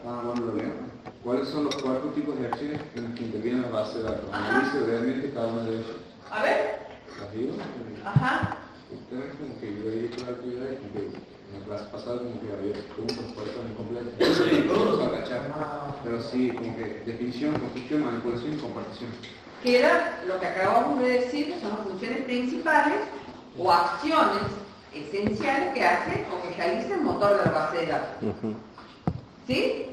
Bueno, lo leo. ¿Cuáles son los 4 tipos de acciones en las que interviene la base de datos? Analice brevemente cada uno de ellos. A ver. ¿Las digo? Ajá. Ustedes como que yo he hecho la actividad y como que en la clase pasada como que había como un transporte incompleto. Pero sí, como que definición, construcción, manipulación y compartición. Que era lo que acabamos de decir, que son las funciones principales o acciones esenciales que hace o que realiza el motor de la base de datos. ¿Sí?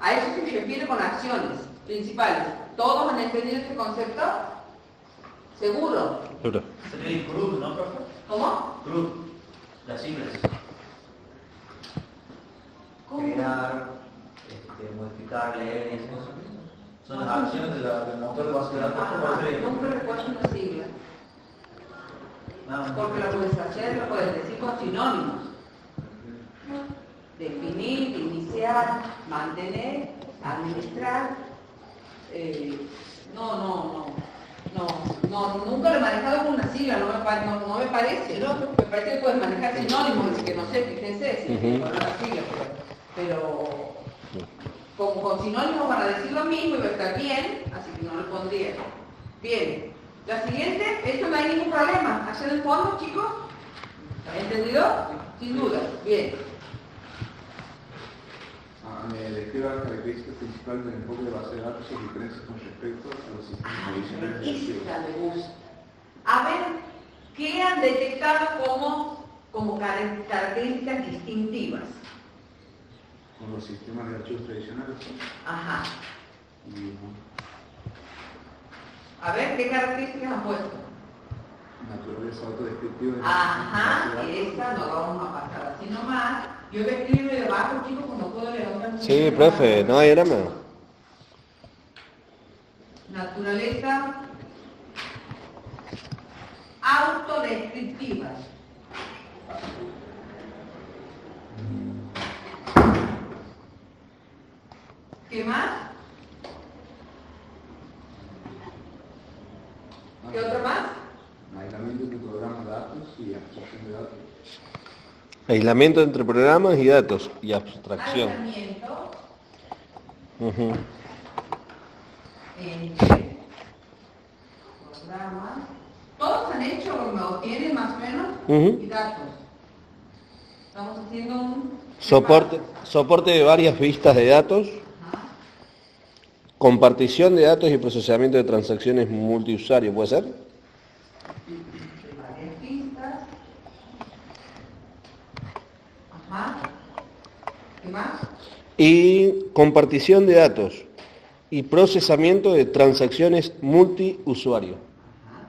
A eso se refiere con acciones principales. ¿Todos han entendido este concepto? ¿Seguro? Seguro. Sería CRUD, ¿no, profe? ¿Cómo? CRUD, las siglas. ¿Cómo? Crear, modificar, leer y eso. Son las acciones del motor de base de datos. Nunca recuerdo una sigla. Porque la puedes hacer, lo puedes decir con sinónimos. Definir, iniciar, mantener, administrar. Nunca lo he manejado con una sigla, no me parece, ¿no? Me parece que puedes manejar sinónimos, así que no sé, fíjense, si con una sigla, pero como con sinónimos van a decir lo mismo y va a estar bien, así que no lo pondría. Bien, la siguiente, esto no hay ningún problema. ¿Hacia el fondo, chicos? ¿Entendido? Sin duda. Bien. Me describa las características principales del enfoque de base de datos y diferencias con respecto a los sistemas tradicionales de archivos. Esta me gusta. A ver, ¿qué han detectado como características distintivas? Con los sistemas de archivos tradicionales. Ajá. Y A ver, ¿qué características han puesto? naturaleza autodescriptiva. Ajá, esa no la vamos a pasar así nomás. Yo voy a escribir debajo, chicos, cuando puedo levantar. Sí, profe, no hay drama. Naturaleza autodescriptiva. ¿Qué más? ¿Qué otro más? Aislamiento entre programas de datos y abstracción de datos. Aislamiento entre programas y datos y abstracción. Aislamiento Ujú. entre programas. Todos han hecho o tienen más o menos Ujú. y datos. Estamos haciendo un Soporte de varias vistas de datos, Ajá. compartición de datos y procesamiento de transacciones multiusuario, ¿puede ser? De varias pistas. Ajá. ¿Qué más? Y compartición de datos y procesamiento de transacciones multiusuario. Ajá.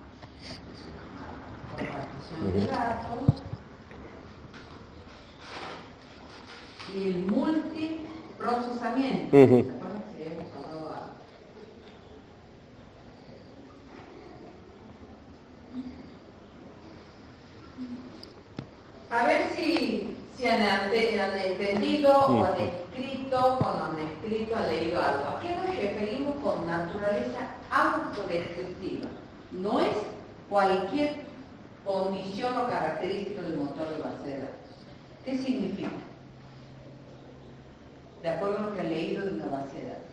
Compartición de datos. Y el multiprocesamiento. Ujú. ¿Se acuerdan que hemos hablado algo? A ver si han entendido o han escrito, cuando han escrito, han leído algo. ¿A qué nos referimos con naturaleza autodescriptiva? No es cualquier condición o característica del motor de base de datos. ¿Qué significa? De acuerdo a lo que han leído de una base de datos.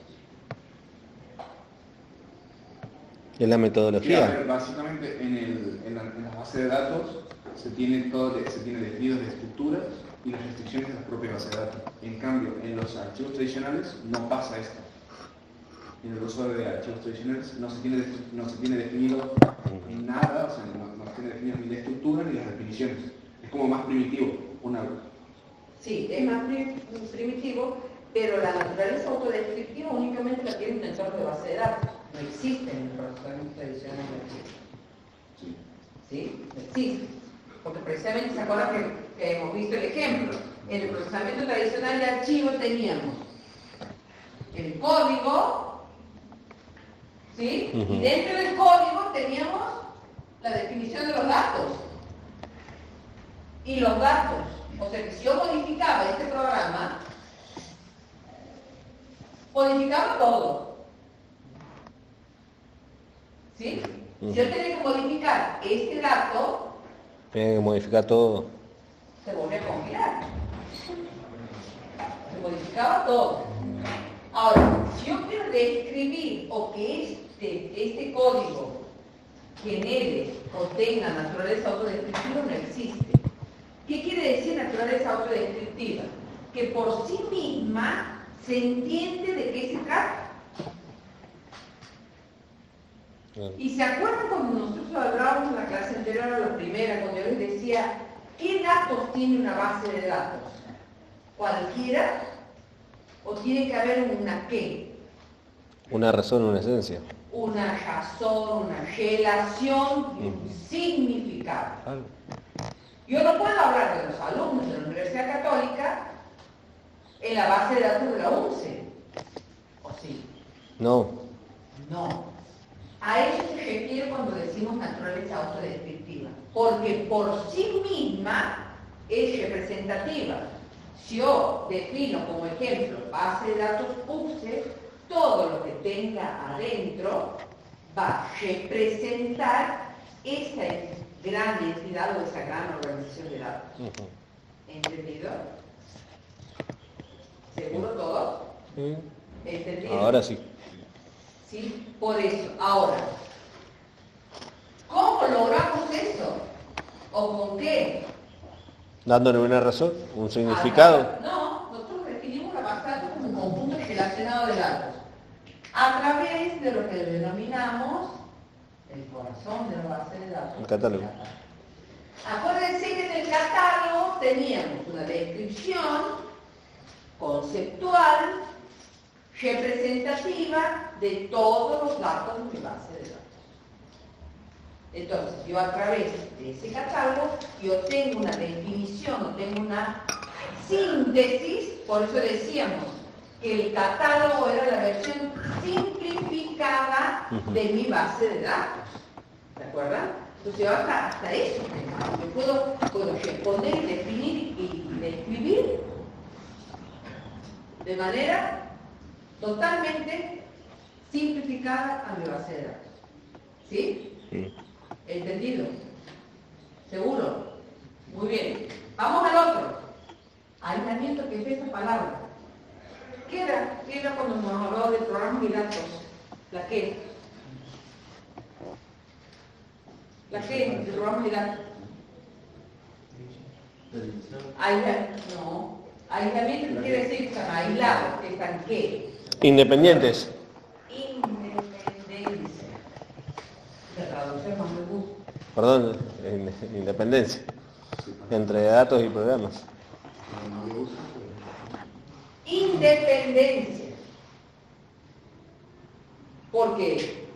Es la metodología. Sí, básicamente en la base de datos se tiene definidos de estructuras y las restricciones de las propias bases de datos. En cambio, en los archivos tradicionales no pasa esto. En el uso de archivos tradicionales no se tiene definido nada, o sea, no se tiene definido ni la estructura ni las definiciones. Es como más primitivo. Sí, es más primitivo, pero la naturaleza autodescriptiva únicamente la tiene un entorno de base de datos. No existe en el procesamiento tradicional de archivos. ¿Sí? No existe. Porque precisamente se acuerdan que hemos visto el ejemplo. En el procesamiento tradicional de archivos teníamos el código, ¿sí? Ujú. Y dentro del código teníamos la definición de los datos. Y los datos. O sea que si yo modificaba este programa, modificaba todo. ¿Sí? Si yo tenía que modificar este dato, Tiene que modificar todo. se vuelve a compilar. modificaba todo. Ahora, si yo quiero describir o que este código genere o tenga naturaleza autodescriptiva, no existe. ¿Qué quiere decir naturaleza autodescriptiva? Que por sí misma se entiende de qué se trata. Y se acuerdan cuando nosotros hablábamos en la clase anterior, a la primera, cuando yo les decía, ¿qué datos tiene una base de datos? ¿Cualquiera? ¿O tiene que haber una qué? Una razón, una esencia. Una razón, una relación y un significado. Yo no puedo hablar de los alumnos de la Universidad Católica en la base de datos de la UNCE. ¿O sí? No. No. A eso se refiere cuando decimos naturaleza autodescriptiva, porque por sí misma es representativa. Si yo defino como ejemplo base de datos UCE, todo lo que tenga adentro va a representar esa gran entidad o esa gran organización de datos. ¿Entendido? ¿Seguro todo? ¿Entendido? Ahora sí. ¿Sí? Por eso. Ahora, ¿cómo logramos eso? ¿O con qué? Dándole una razón, un significado. No, nosotros definimos la base de datos como un conjunto relacionado de datos a través de lo que denominamos el corazón de la base de datos. El catálogo. Acuérdense que en el catálogo teníamos una descripción conceptual, representativa de todos los datos de mi base de datos. Entonces, yo a través de ese catálogo, yo tengo una definición, o tengo una síntesis, por eso decíamos que el catálogo era la versión simplificada de mi base de datos. ¿De acuerdo? Entonces, yo hasta eso tengo. Yo puedo responder y definir y describir de manera totalmente simplificada a mi base de datos. ¿Sí? Sí. ¿Entendido? ¿Seguro? Muy bien. Vamos al otro. Aislamiento, que es esa palabra. ¿Qué era cuando nos hablaba de programas y datos? ¿La qué? ¿La qué? De programas y datos. No. Aislamiento quiere decir que están aislados, que están ¿qué? Independientes. Independencia. La traducción más me gusta. Perdón, independencia. Entre datos y programas. Independencia. ¿Por qué?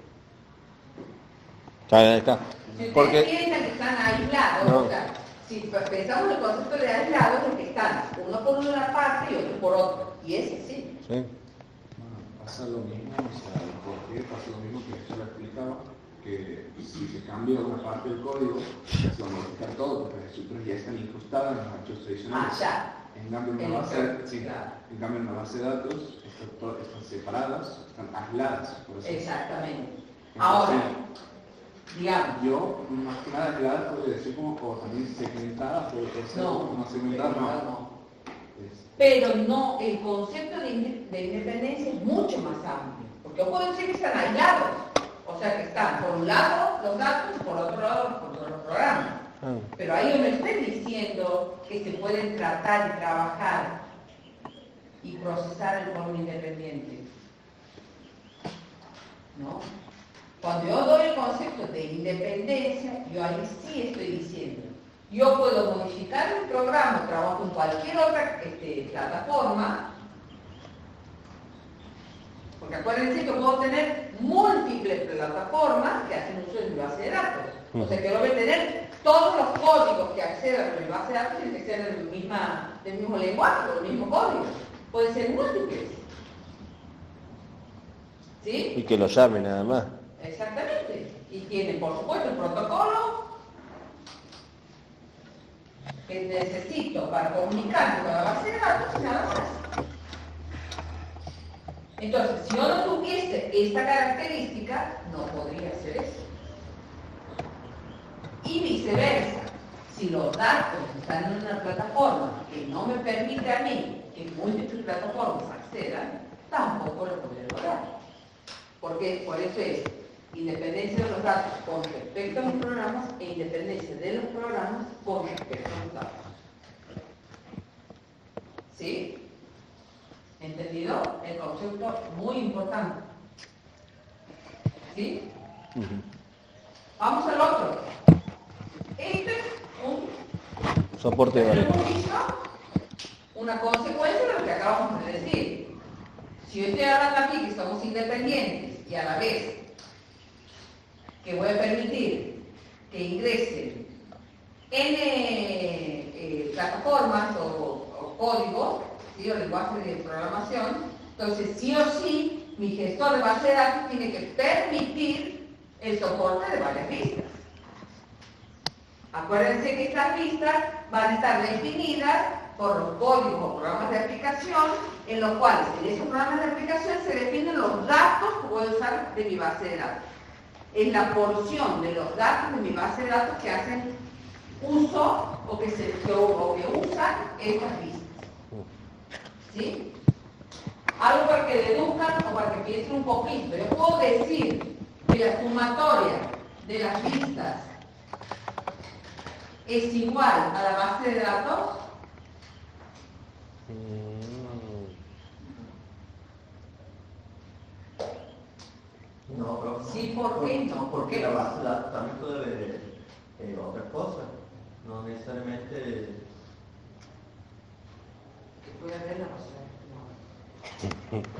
Ahí está. Si ustedes Porque piensan que están aislados, no. o sea, si pensamos en el concepto de aislados, es que están uno por una parte y otro por otro. Y es así. sí. Pasa lo mismo, o sea, ¿por qué pasa lo mismo que yo lo explicaba? Que si se cambia una parte del código, se va a modificar todo, porque las estructuras ya están incrustadas en los archivos tradicionales. Ya. En cambio, en una base de datos están separadas, están aisladas. Por eso. Exactamente. Entonces, Ahora, digamos. yo, más que nada, aisladas, podría decir como también segmentadas, puede ser no segmentadas, no. Pero no, el concepto de independencia es mucho más amplio, porque puedo decir que están aislados, o sea que están por un lado los datos, por otro lado los programas. Pero ahí yo no estoy diciendo que se pueden tratar y trabajar y procesar en forma independiente. ¿No? Cuando yo doy el concepto de independencia, yo ahí sí estoy diciendo, yo puedo modificar el programa, trabajo en cualquier otra plataforma, porque acuérdense que puedo tener múltiples plataformas que hacen uso de mi base de datos. O sea que yo voy a tener todos los códigos que accedan a mi base de datos tienen que ser del mismo lenguaje, del mismo código. Pueden ser múltiples. ¿Sí? Y que lo llame nada más. Exactamente. Y tienen, por supuesto, el protocolo que necesito para comunicarme con la base de datos y nada más. Entonces, si yo no tuviese esta característica, no podría hacer eso. Y viceversa. Si los datos están en una plataforma que no me permite a mí que múltiples plataformas accedan, tampoco lo puede lograr. Porque por eso es independencia de los datos con respecto a los programas e independencia de los programas con respecto a los datos. ¿Sí? ¿Entendido? El concepto muy importante. ¿Sí? Vamos al otro. Este es un Soporte de variables. una consecuencia de lo que acabamos de decir. Si yo estoy hablando aquí que somos independientes y a la vez que voy a permitir que ingresen N plataformas o códigos, ¿sí? O lenguajes de programación, entonces sí o sí mi gestor de base de datos tiene que permitir el soporte de varias vistas. Acuérdense que estas vistas van a estar definidas por los códigos o programas de aplicación, en los cuales en esos programas de aplicación se definen los datos que voy a usar de mi base de datos. Es la porción de los datos de mi base de datos que hacen uso o que usan estas vistas. ¿Sí? Algo para que deduzcan o para que piensen un poquito. Yo puedo decir que la sumatoria de las vistas es igual a la base de datos. No, pero Sí, ¿por qué no? ¿Por porque qué? la base de datos también puede ver otras cosas, no necesariamente. Voy a ver la base de datos.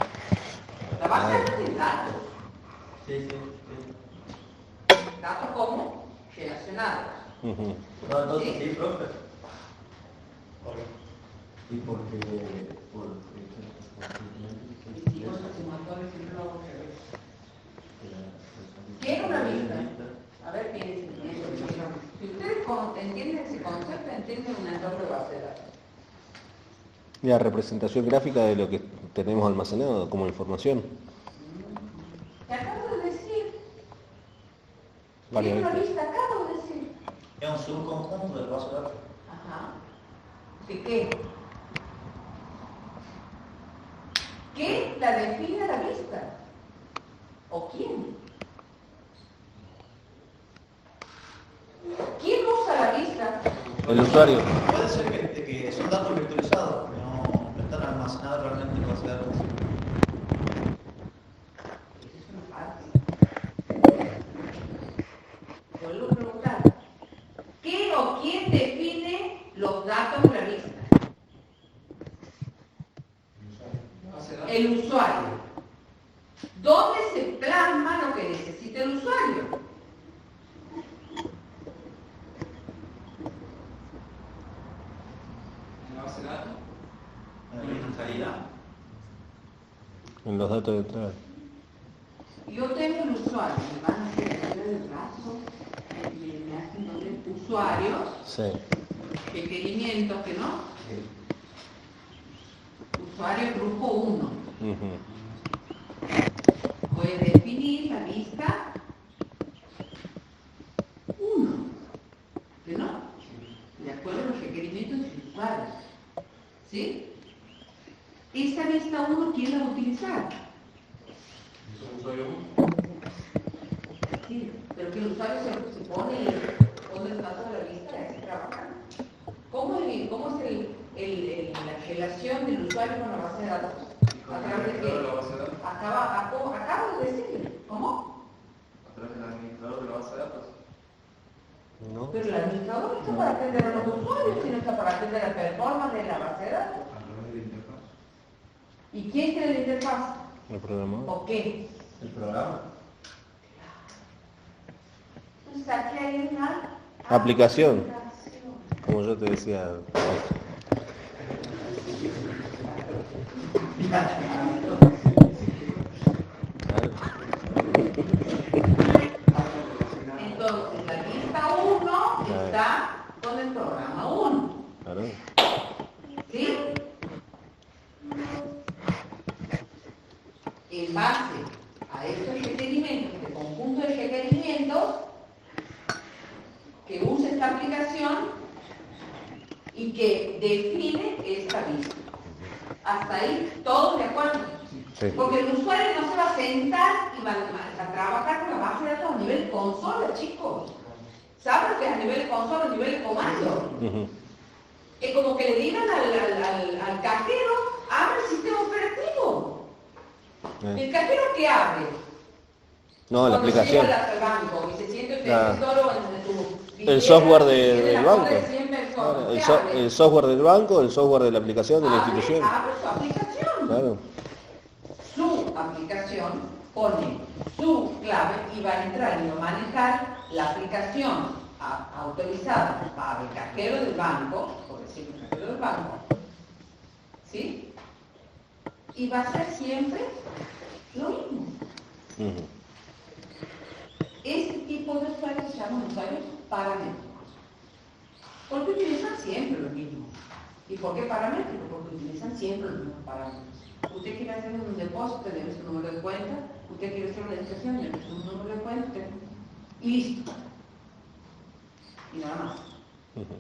La base de datos es datos. Sí. Datos como relacionados. No, entonces ¿Sí? sí, profe. Y porque Hicimos los sumatorios siempre lo vamos a ver. Tiene una vista. A ver, piensen en eso. Si ustedes entienden ese concepto, entienden un entorno de base de datos. La representación gráfica de lo que tenemos almacenado como información. Te acabo de decir. Varias Tiene una vistas. vista, acabo de decir. es un subconjunto de base de datos. Ajá. ¿De qué? ¿Qué la define la vista? ¿O quién? ¿Quién usa la vista? El usuario. Puede ser que son datos virtualizados, que no están almacenados realmente en base de datos. Esa es una parte. Vuelvo a preguntar. ¿Qué o quién define los datos de la vista? El usuario. ¿Dónde se plasma lo que necesita el usuario? ¿En la base de datos? En la calidad. En los datos de entrada. Yo tengo el usuario, me van a hacer el brazo, me hacen poner usuarios, Sí. requerimientos, que no. Usuario grupo 1. Voy a definir la vista 1, ¿que no? De acuerdo a los requerimientos del usuario. ¿Sí? Esta vista 1, ¿quién la va a utilizar? Sí, pero que el usuario se pone el dato de la vista y así trabaja. ¿Cómo es la relación del usuario con la base de datos? ¿A través de qué? ¿La base de datos? Acabo de decirle. ¿Cómo? A través del administrador de la base de datos. ¿No? Pero el administrador no está para atender a los usuarios, sino está para atender a la performance de la base de datos. A través de la interfaz. ¿Y quién tiene la interfaz? El programador. ¿O qué? El programa. Entonces aquí hay una Aplicación. Como yo te decía. Entonces la lista 1 está con el programa 1. Claro. ¿Sí? En base a estos requerimientos, este conjunto de requerimientos que usa esta aplicación y que define esta vista. Hasta ahí, todos de acuerdo. Sí. Porque el usuario no se va a sentar y va a trabajar con la base de datos a nivel consola, chicos. ¿Saben lo que es a nivel consola, a nivel comando? Ujú. Es como que le digan al cajero, abre el sistema operativo. ¿El cajero qué abre? No, la Cuando aplicación. llega al banco y se siente Claro. solo en tu El software tiene del la banco. cola de 100 personas. Claro, ¿Qué el abre? software del banco, el software de la aplicación, de la institución. Abre su aplicación. Claro. Su aplicación pone su clave y va a entrar y va a manejar la aplicación autorizada para el cajero del banco, por decir el cajero del banco, ¿sí? Y va a ser siempre lo mismo. Ujú. Este tipo de usuarios se llaman usuarios paramétricos, porque utilizan siempre lo mismo. ¿Y por qué paramétricos? Porque utilizan siempre los mismos parámetros. Usted quiere hacer un depósito, le su número de cuenta, usted quiere hacer una dedicación, le su número de cuenta, y listo. Y nada más. Ujú.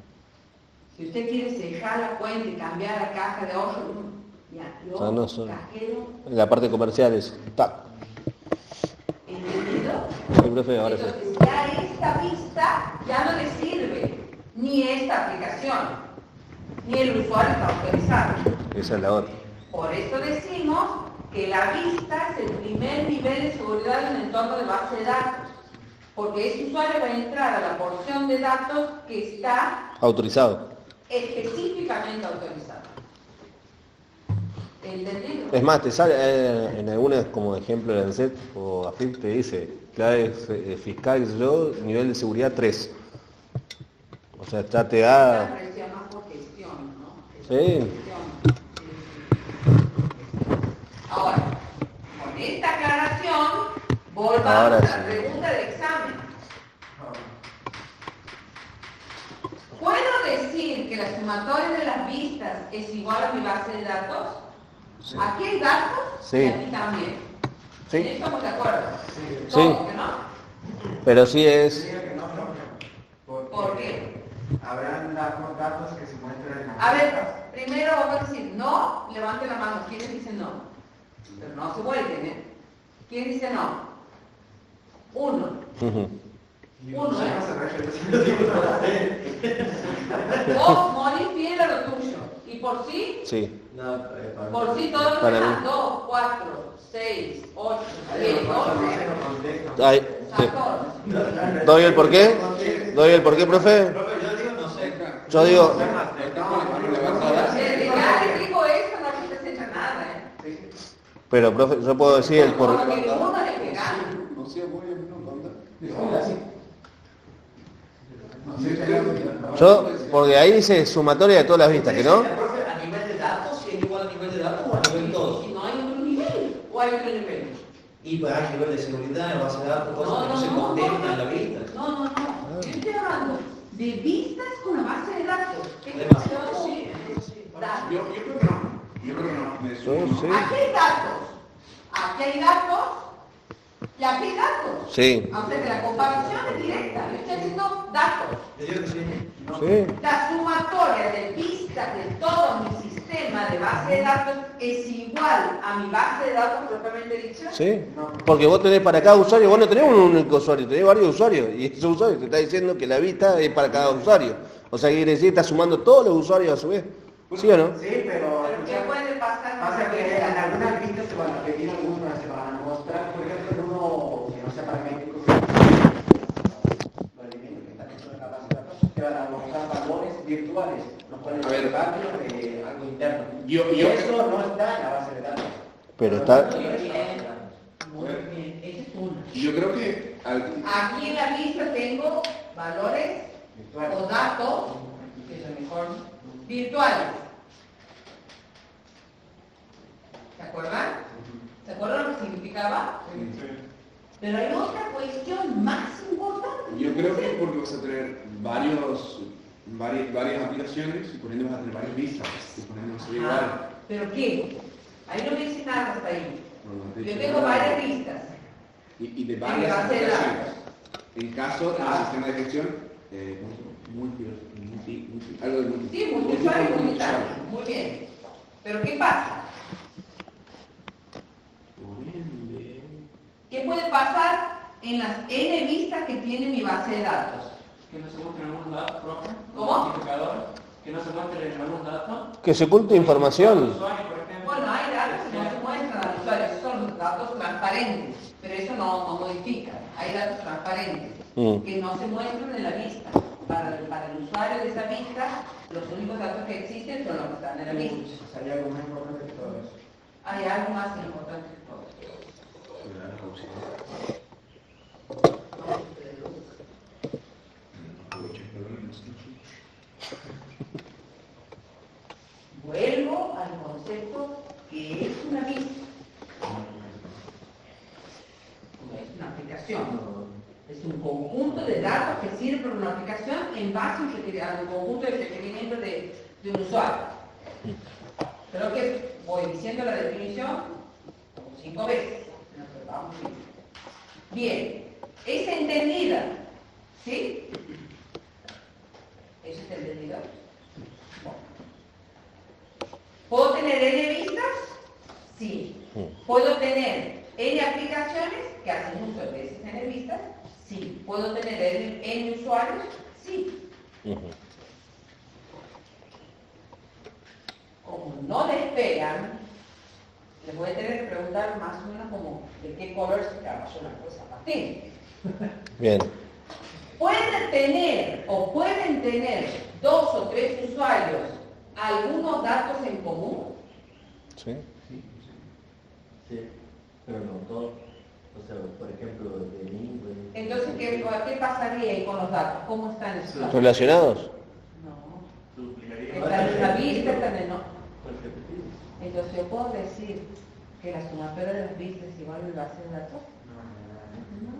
Si usted quiere cejar la cuenta y cambiar la caja de ahorro, ya, yo, O sea, no son- cajero, En la parte comercial es tac. ¿entendido? Sí, profe, ahora sí. Entonces ya esta vista ya no le sirve, ni esta aplicación, ni el usuario está autorizado. Esa es la otra. Por eso decimos que la vista es el primer nivel de seguridad en el entorno de base de datos, porque ese usuario va a entrar a la porción de datos que está Autorizado. específicamente autorizada. ¿Entendido? Es más, te sale en algunas como ejemplo de ANSET o AFIP te dice clave fiscal, qué sé yo, nivel de seguridad 3. O sea, ya te La da... presión más por gestión, ¿no? Sí. Ahora, con esta aclaración, volvamos Ahora a la sí. pregunta del examen. ¿Puedo decir que la sumatoria de las vistas es igual a mi base de datos? Sí. Aquí hay datos Sí. y aquí también. Sí. ¿En eso estamos de acuerdo? Sí. ¿Cómo que no? Pero sí es... Diga que no, profe. ¿Por qué? Habrán datos que se muestran en las A vistas. ver, primero vamos a decir no, levanten la mano. ¿Quiénes dicen no? Pero no se vuelven, ¿eh? ¿Quién dice no? Uno. Ujú. Uno, ¿eh? No se refiere. Vos, Moni, fiel a lo tuyo. ¿Y por sí? Sí. No, Por sí todos Para están mí. 2, 4, 6, 8, Ahí 10, no 12. contexto. Ay, sí. 14. ¿Doy el por qué? ¿Doy el por qué, profe? Profe, yo digo no sé. Yo digo... Está con la mano levantada. Desde ya les digo esto, no se presenta nada, ¿eh? Pero, profe, yo puedo decir el por... Porque ninguno le pegan. No sé, voy a no contar. Yo, porque ahí dice sumatoria de todas las vistas, ¿que no? Profe, a nivel de datos, si es igual a nivel de datos o a nivel de todos. Si no hay otro nivel, o hay otro nivel. Y pues hay nivel de seguridad, en base de datos, cosas que no se contemplan en la vista. No. Yo estoy hablando de vistas con la base de datos. ¿Qué Demasiado, pasó? sí. Datos. Yo creo que no. Yo creo que no. Me sumo. Sí. Aquí hay datos. Aquí hay datos. Y aquí hay datos. Sí. O sea que la comparación es directa. Yo estoy haciendo datos. Yo digo que sí. Sí. La sumatoria de vistas de todo mi sistema de base de datos es igual a mi base de datos propiamente dicha. Sí. Porque vos tenés para cada usuario, vos no tenés un único usuario, tenés varios usuarios. Y ese usuario te está diciendo que la vista es para cada usuario. O sea, quiere decir que está sumando todos los usuarios a su vez. ¿Sí o no? Sí, pero Pero ¿qué puede pasar? pasa que en algunas vistas se van a pedir algunas, se van a mostrar, por ejemplo, en uno que no sea paramétrico, lo elimino, que está dentro de la base de datos, que van a mostrar valores virtuales, no pueden A ver. ser válidos de algo interno. Yo- Y eso no está en la base de datos. Pero está... Muy bien. Muy bien. Esa es una. Yo creo que Aquí en la lista tengo valores o datos, que es lo mejor, virtuales. ¿Se acuerdan? ¿Se acuerdan lo que significaba? Pero hay otra cuestión más importante. yo creo que es porque vas a tener varias aplicaciones y por ende vas a tener varias vistas y por ende va a ser igual. Ah, ¿pero qué? Ahí no me dice nada hasta ahí. No, de Yo hecho, tengo varias vistas. y de En varias base de datos. aplicaciones. En caso del sistema de gestión, ¿cómo se llama? Algo de multi. Sí, multiusuario y comunitario. Muy bien. Pero ¿qué pasa? ¿Qué puede pasar en las n vistas que tiene mi base de datos? Que no se muestren algunos datos, profe. ¿Cómo? Identificadores. Que no se muestren algunos datos. Que se oculte información. Usuario, por ejemplo. Bueno, hay datos que no se muestran al usuario, esos son datos transparentes, pero eso no modifica. Hay datos transparentes que no se muestran en la vista. Para el usuario de esa vista, los únicos datos que existen son los que están en la vista. Hay algo más importante que todo eso. Hay algo más importante que todo. Vuelvo al concepto que es una vista. No es una aplicación. Es un conjunto de datos que sirve para una aplicación en base a un conjunto de requerimientos de un usuario. Creo que voy diciendo la definición como 5 veces. Pero vamos bien. ¿Es entendida? ¿Sí? ¿Eso es entendido? Bueno. ¿Puedo tener n vistas? Sí. ¿Puedo tener n aplicaciones que hacen uso de esas n vistas? Sí. ¿Puedo tener n usuarios? Sí. Como no despegan, les voy a tener que preguntar más o menos como de qué color se trabajó la cosa patente. Bien. ¿Pueden tener 2 o 3 usuarios algunos datos en común? ¿Sí? Sí, pero no todo. O sea, por ejemplo, de lengua. Entonces, ¿qué pasaría ahí con los datos? ¿Cómo están esos datos? ¿Relacionados? No. Duplicaría. Están en la vista, están en no. Consecutivo. Entonces, ¿yo puedo decir que la sumatoria de las vistas es igual a la base de datos? No.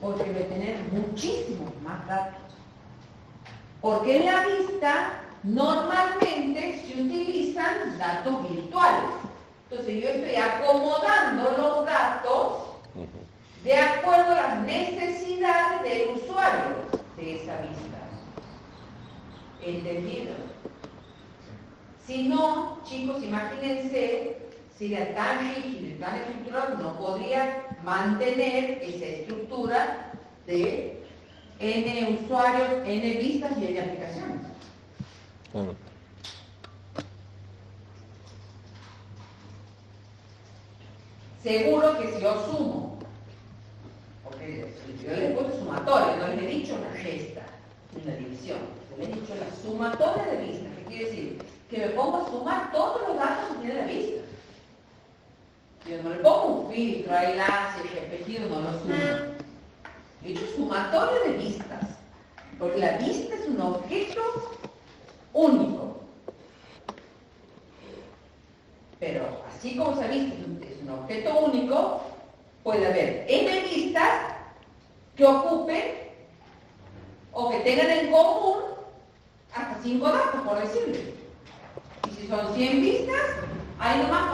Porque voy a tener muchísimos más datos. Porque en la vista normalmente se utilizan datos virtuales. Entonces yo estoy acomodando los datos de acuerdo a las necesidades del usuario de esa vista. ¿Entendido? Si no, chicos, imagínense, si era tan rígido y tan estructurado, no podría mantener esa estructura de n usuarios, n vistas y n aplicaciones. Claro. Seguro que si yo sumo, porque yo le he puesto sumatoria, no le he dicho una gesta, una división, le he dicho la sumatoria de vistas, que quiere decir que me pongo a sumar todos los datos que tiene la vista. Yo no le pongo un filtro, hay enlaces, repetido, no lo sumo. He dicho sumatoria de vistas, porque la vista es un objeto único. Pero así como esa vista es un objeto único, puede haber n vistas que ocupen o que tengan en común hasta 5 datos, por decirlo. Y si son 100 vistas, hay nomás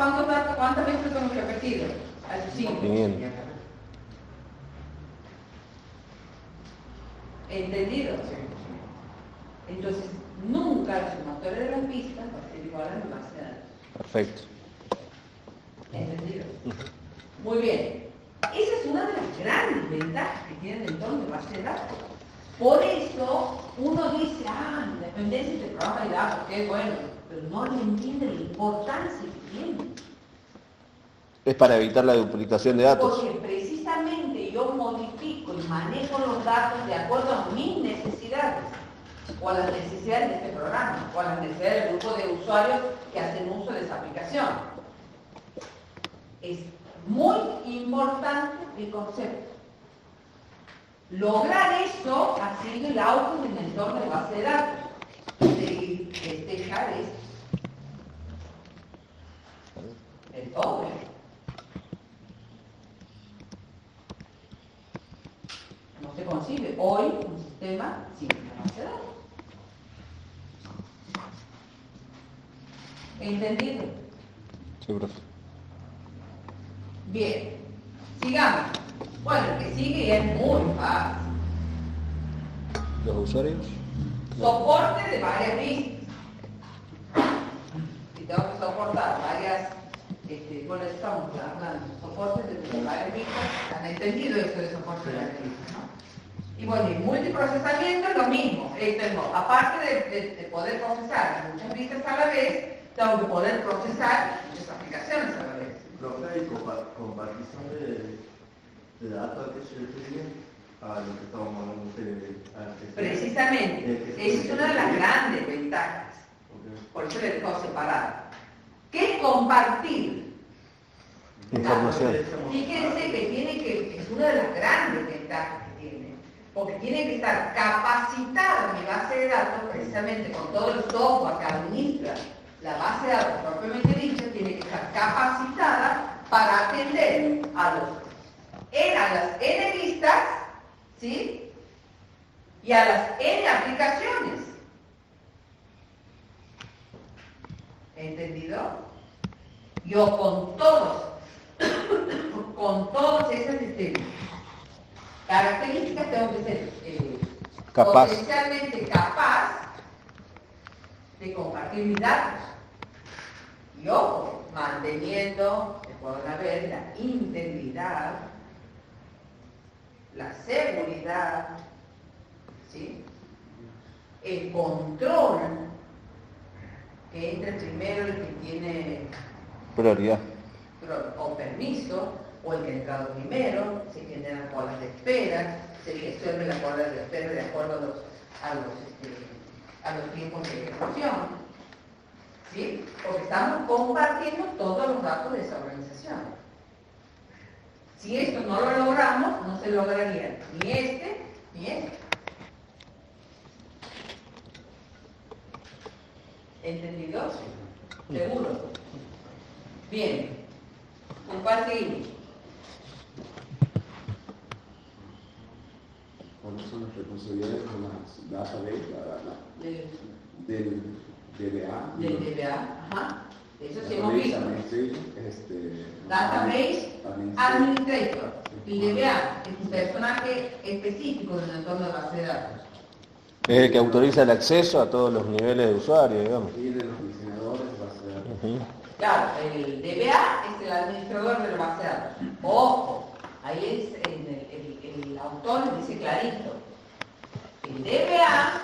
cuántas veces son repetidos. A esos 5. Bien. ¿Entendido? Entonces, nunca la sumatoria de las vistas va a ser igual a la base de datos. Perfecto. ¿Entendido? Muy bien. Esa es una de las grandes ventajas que tiene el entorno de base de datos. Por eso uno dice, independencia de programa de datos, qué bueno, pero no le entiende la importancia que tiene. Es para evitar la duplicación de datos. Porque precisamente yo modifico y manejo los datos de acuerdo a mis necesidades, o a las necesidades de este programa, o a las necesidades del grupo de usuarios que hacen uso de esa aplicación. Es muy importante el concepto. Lograr eso ha sido el auge del entorno de base de datos. De festejar esto. El todo. No se concibe hoy un sistema sin una base de datos. ¿Entendido? Sí, profe. Bien, sigamos. Bueno, el que sigue es muy fácil. ¿Los usuarios? Soporte de varias vistas. tengo que soportar varias, bueno, estamos hablando de soportes de varias vistas, han entendido esto de soporte de varias vistas, ¿no? Y bueno, y multiprocesamiento es lo mismo, aparte de poder procesar muchas vistas a la vez, tengo que poder procesar muchas aplicaciones a la vez. Profe, ¿y compartición de datos a qué se refiere? A lo que estábamos hablando antes. Precisamente, esa es una de las grandes ventajas. Por eso le dejo separado. ¿Qué es compartir? Información. Fíjense que es una de las grandes ventajas que tiene, porque tiene que estar capacitada mi base de datos, precisamente con todo el software que administra la base de datos propiamente dicha, tiene que estar capacitada para atender a las N vistas, ¿sí? Y a las N aplicaciones. ¿Entendido? Yo con todas esas características tengo que ser potencialmente capaz de compartir mis datos. Y ojo, manteniendo, que puedan haber la integridad, la seguridad, ¿sí? El control, que entre primero el que tiene Prioridad. o permiso, o el que ha entrado primero, se generan colas de espera, se gestiona la cola de espera de acuerdo a los tiempos de ejecución. ¿Sí? Porque estamos compartiendo todos los datos de esa organización. Si esto no lo logramos, no se lograría ni este ni este. ¿Entendido? ¿Seguro? Bien. ¿Con cuál seguimos? ¿Cuáles son las responsabilidades con las database, del DBA? Del DBA, ajá. Eso sí hemos visto. Database Administrator. El DBA es un personaje específico del entorno de base de datos. Es el que autoriza el acceso a todos los niveles de usuario, digamos. Y de los diseñadores de base de datos. Claro, el DBA es el administrador de la base de datos. Ojo, ahí es el autor dice clarito. El DBA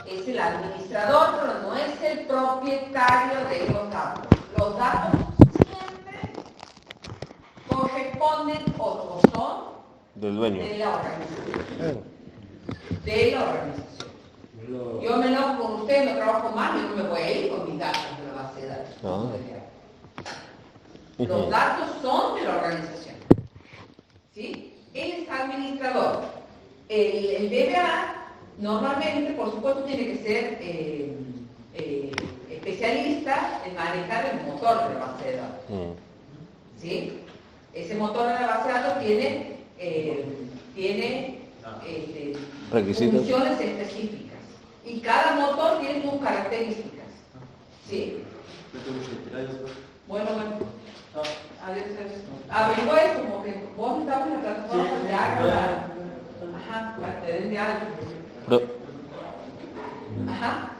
es el administrador, pero no es el propietario de los datos. Los datos siempre corresponden o son Del dueño. de la organización. De la organización. Yo me enojo con usted, no trabajo más, yo no me voy a ir con mis datos de la base de datos. No. Los datos son de la organización. ¿Sí? Él es administrador. El DBA normalmente, por supuesto, tiene que ser especialista en manejar el motor de la base de datos. ¿Sí? Ese motor de la base de datos tiene Requisitos. funciones específicas. Y cada motor tiene sus características. ¿Sí? Bueno. Adiós. Averigua eso, porque vos estabas en la plataforma de Acra. Ajá, te den de algo. Ajá.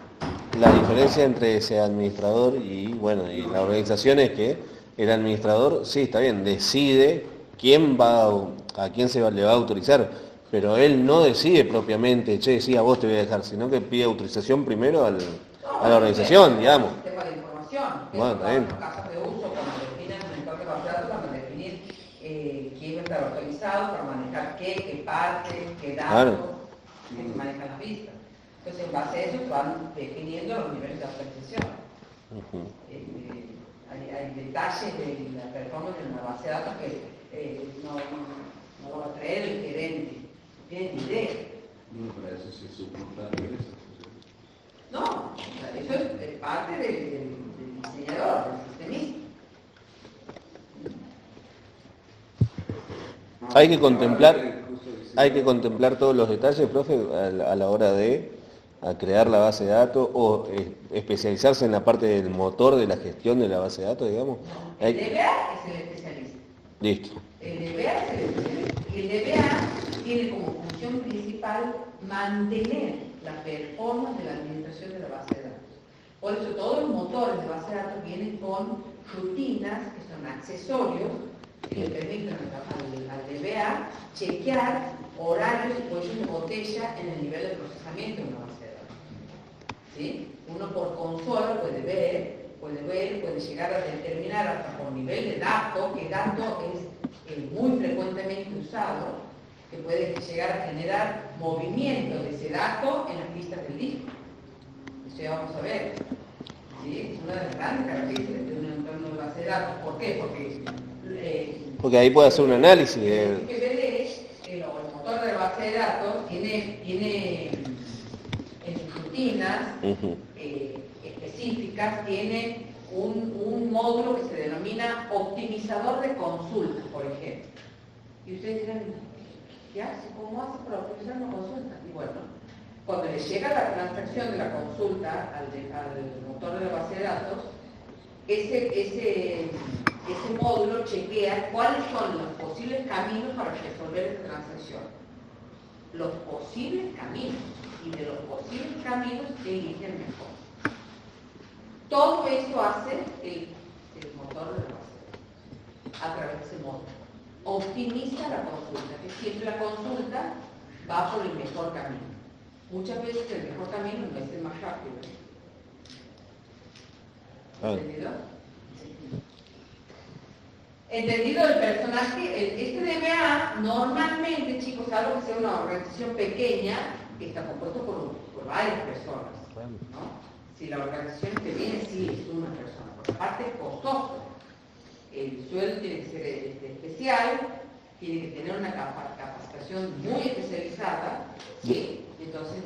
La diferencia entre ese administrador y, bueno, y la organización es que el administrador, sí, está bien, decide a quién le va a autorizar, pero él no decide propiamente, che, sí, a vos te voy a dejar, sino que pide autorización primero a la organización, digamos. Tema de información. Bueno, está bien. Los casos de uso, cuando definen el entorno de base de datos, van a definir quién va a estar autorizado para manejar qué parte, qué datos, Claro. que se manejan las vistas. Entonces, en base a eso, se van definiendo los niveles de autorización. Hay detalles de la performance de una base de datos que no lo va a traer el gerente. No tiene ni idea. No, para eso sí es subcontrato eso. No, eso es parte del diseñador, del sistemista. Hay que contemplar todos los detalles, profe, a la hora de crear la base de datos o especializarse en la parte del motor de la gestión de la base de datos, digamos. El DBA es el especialista. Listo. El DBA es el especialista. Y el DBA tiene como función principal mantener la performance de la administración de la base de datos. Por eso todos los motores de base de datos vienen con rutinas, que son accesorios, que le permiten al DBA chequear horarios y cuellos de botella en el nivel de procesamiento de una base de datos. ¿Sí? Uno por consola puede ver, puede llegar a determinar hasta por nivel de dato, que dato es muy frecuentemente usado, que puede llegar a generar movimiento de ese dato en las pistas del disco. Eso ya vamos a ver. ¿Sí? Es una de las grandes características de un entorno de base de datos. ¿Por qué? Porque ahí puede hacer un análisis. El motor de base de datos tiene en sus rutinas específicas, tiene un módulo que se denomina optimizador de consultas, por ejemplo. Y ustedes dirán, ¿ya? ¿Cómo hace para optimizar una consulta? Y bueno, cuando le llega la transacción de la consulta al motor de la base de datos, ese módulo chequea cuáles son los posibles caminos para resolver esta transacción. Los posibles caminos. Y de los posibles caminos elige el mejor. Todo eso hace el motor de la base de datos a través de ese módulo. Optimiza la consulta, que siempre la consulta va por el mejor camino. Muchas veces el mejor camino no es el más rápido. ¿Entendido? Entendido el personaje, este DBA normalmente, chicos, algo que sea una organización pequeña, está compuesto por varias personas, ¿no? Si la organización que viene, sí, es una persona, porque aparte es costoso. El sueldo tiene que ser especial, tiene que tener una capacitación muy especializada, ¿sí? Entonces,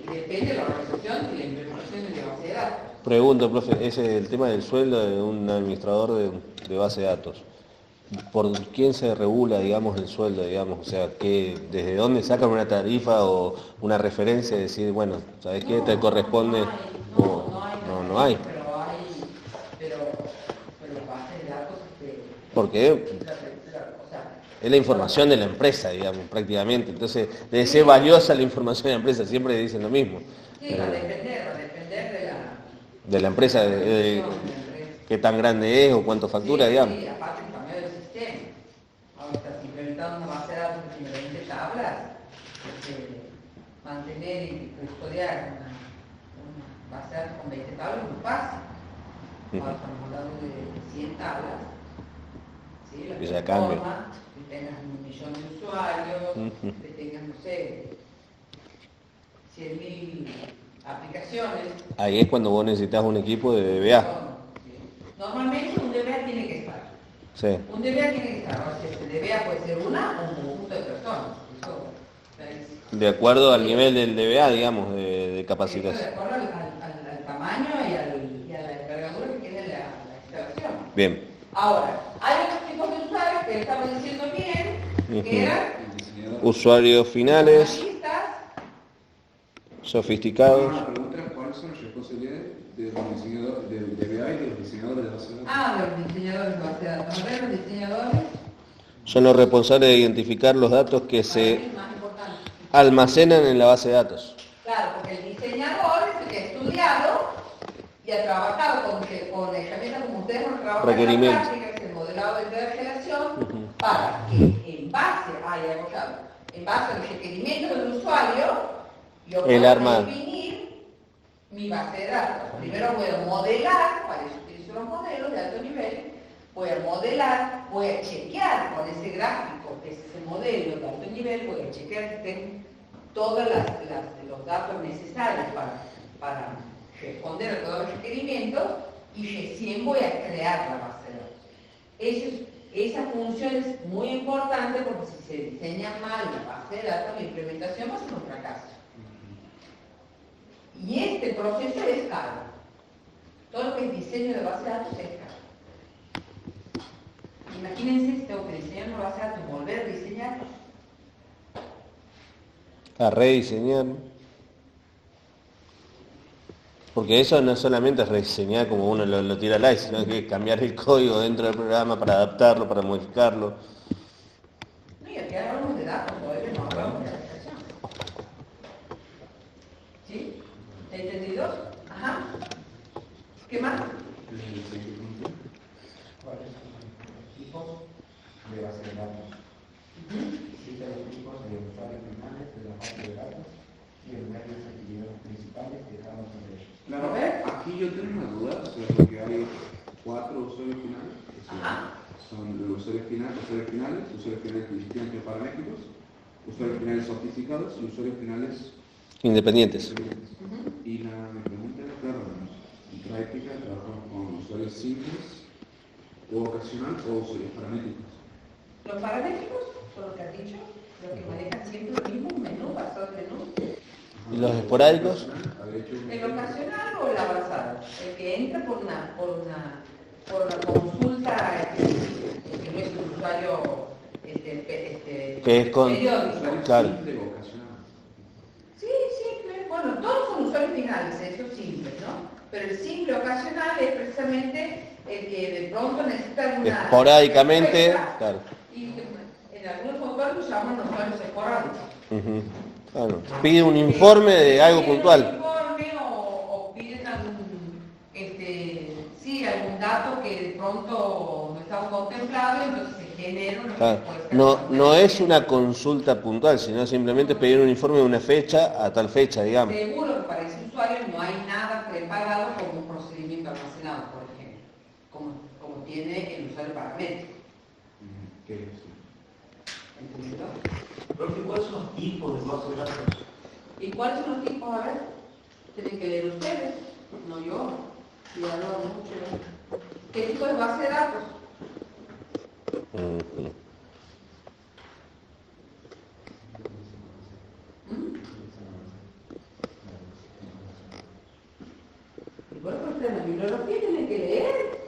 depende de la organización y la implementación de la base de datos. Pregunto, profe, ese es el tema del sueldo de un administrador de base de datos. ¿Por quién se regula, digamos, el sueldo, digamos? O sea, ¿desde dónde sacan una tarifa o una referencia y decir, bueno, ¿sabes qué? ¿Te corresponde? No hay. Pero bases de datos porque es la información de la empresa, digamos, prácticamente. Entonces, debe ser valiosa la información de la empresa, siempre dicen lo mismo. Sí, va a depender de la empresa, qué tan grande es o cuánto factura, digamos. Sí, aparte el cambio del sistema. Ahora estás implementando una base de datos que tiene 20 tablas, mantener y custodiar una base de datos con 20 tablas es muy fácil. Ahora estamos hablando de 100 tablas. ¿Sí? La ya cambia. Que tengas 1 millón de usuarios, que tengas, no sé, 100.000 aplicaciones. Ahí es cuando vos necesitas un equipo de DBA. Normalmente un DBA tiene que estar. Sí. Un DBA tiene que estar. O sea, el DBA puede ser una o un conjunto de personas. De acuerdo al nivel del DBA, digamos, de capacitación. De acuerdo al tamaño y a la envergadura que tiene la instalación. Bien. Ahora, hay otros tipos de usuarios que estaban diciendo bien, que eran usuarios finales, analistas, sofisticados. La pregunta es cuáles son las responsabilidades del DBA y de los diseñadores de base de datos. de los diseñadores de base de datos. A ver, los diseñadores, Son los responsables de identificar los datos que para mí se es más importante. almacenan en la base de datos. Claro, porque el diseñador es el que ha estudiado y ha trabajado con herramientas como ustedes han trabajado en la Requerimientos. práctica, que es el modelado de interrelación, para que en base a los requerimientos del usuario, yo El pueda arma. definir mi base de datos. Primero voy a modelar, para eso utilizo los modelos de alto nivel, voy a modelar, voy a chequear con ese gráfico, que es ese modelo de alto nivel, voy a chequear que estén todos los datos necesarios para responder a todos los requerimientos y recién voy a crear la base de datos. Esa función es muy importante porque si se diseña mal la base de datos, la implementación va a ser un fracaso. Y este proceso es caro. Todo lo que es diseño de base de datos es caro. Imagínense si tengo que diseñar una base de datos y volver a diseñar. A rediseñar. Porque eso no solamente es rediseñar como uno lo tira al aire, sino que cambiar el código dentro del programa para adaptarlo, para modificarlo. No, y aquí hablamos de datos, todavía no hablamos de aplicación. ¿Sí? ¿Entendido? Ajá. base de datos. Existen los tipos de usuarios finales de la base de datos y el ver las actividades principales de cada uno de ellos. Claro, aquí yo tengo una duda, o sea, porque hay 4 usuarios finales, que son los usuarios finales, usuarios finales principiantes o paramétricos, usuarios finales sofisticados y usuarios finales Independientes. Y mi pregunta es, claro, en práctica trabajamos con usuarios simples o ocasional o usuarios paramétricos. Los paramétricos son los que has dicho, los que manejan siempre el mismo menú, basado en menú. ¿Y los esporádicos? El ocasional o el avanzado, el que entra por una consulta que no es un usuario que es con... periódico. Claro. Sí, simple. Bueno, todos son usuarios finales, esos simples, ¿no? Pero el simple ocasional es precisamente el que de pronto necesita alguna... Esporádicamente, respuesta, claro. y en algunos motores lo llaman usuarios esporádicos. Claro. Pide un informe de algo puntual. Un informe o piden algún dato que de pronto no estaba contemplado, entonces se genera una Claro. respuesta. No es una consulta puntual, sino simplemente pedir un informe de una fecha a tal fecha, digamos. Seguro que para ese usuario no hay nada preparado como un procedimiento almacenado, por ejemplo, como tiene el usuario paramétrico. ¿Qué es eso? ¿Entendido? Profe, ¿cuáles son los tipos de base de datos? ¿Y cuáles son los tipos? A ver, tienen que leer ustedes, no yo. Y hablo mucho. ¿Qué tipo de base de datos? Y bueno, pues en la bibliografía tienen que leer.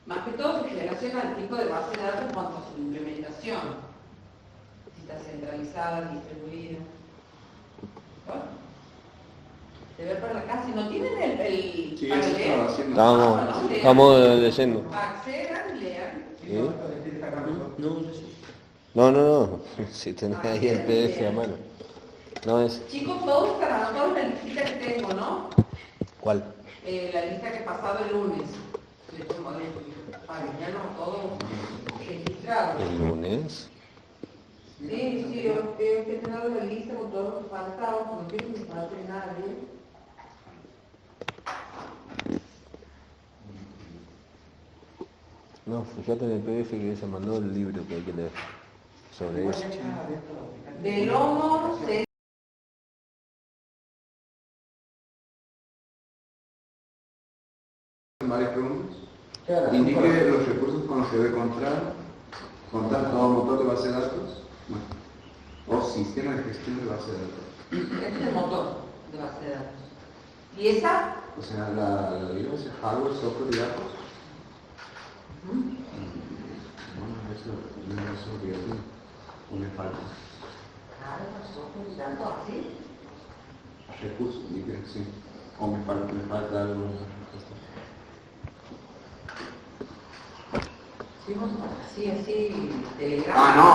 Más que todo se relaciona al tipo de base de datos en cuanto a su implementación. Si está centralizada, distribuida. Bueno, se ve por acá. Si no tienen el Sí, para eso leer, estaba haciendo. Estamos leyendo. accedan, lean. ¿Sí? No. Si tenés ahí el PDF a mano. No es... Chicos, todos están anotados en la lista que tengo, ¿no? ¿Cuál? La lista que he pasado el lunes. De hecho, para ya no todo registrado. ¿El lunes? Sí, yo he tenido la lista con todos los faltados, no quiero que me falte nadie. No, fíjate en el PDF que se mandó el libro que hay que leer sobre eso. De lomo, se... Varias preguntas. Indique los recursos con los que debe contar todo motor de base de datos, o sistema de gestión de base de datos. Este es el motor de base de datos. ¿Y esa? O sea, la BIOS, hardware, software y datos. Bueno, eso BIOS o me falta. Hardware, software y datos, ¿así? Recursos, indique, sí. O me falta algo. Sí, así, Telegram. No,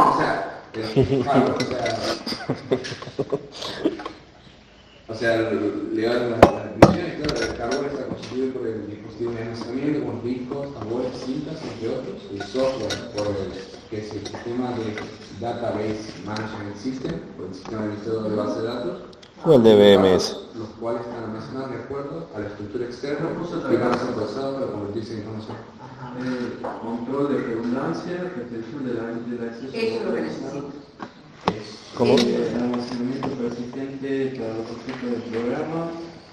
o sea, leo las definiciones, claro, el hardware está constituido por el dispositivo de almacenamiento, como discos, tambores, cintas, entre otros. El software, que es el sistema de Database Management System, o el sistema de administrador de base de datos. O el de BMS. Los cuales están almacenados de acuerdo a la estructura externa y van a ser procesados para convertirse en información. Control de redundancia, protección del acceso. Eso es lo que necesito. ¿Cómo? Almacenamiento persistente para los objetos del programa,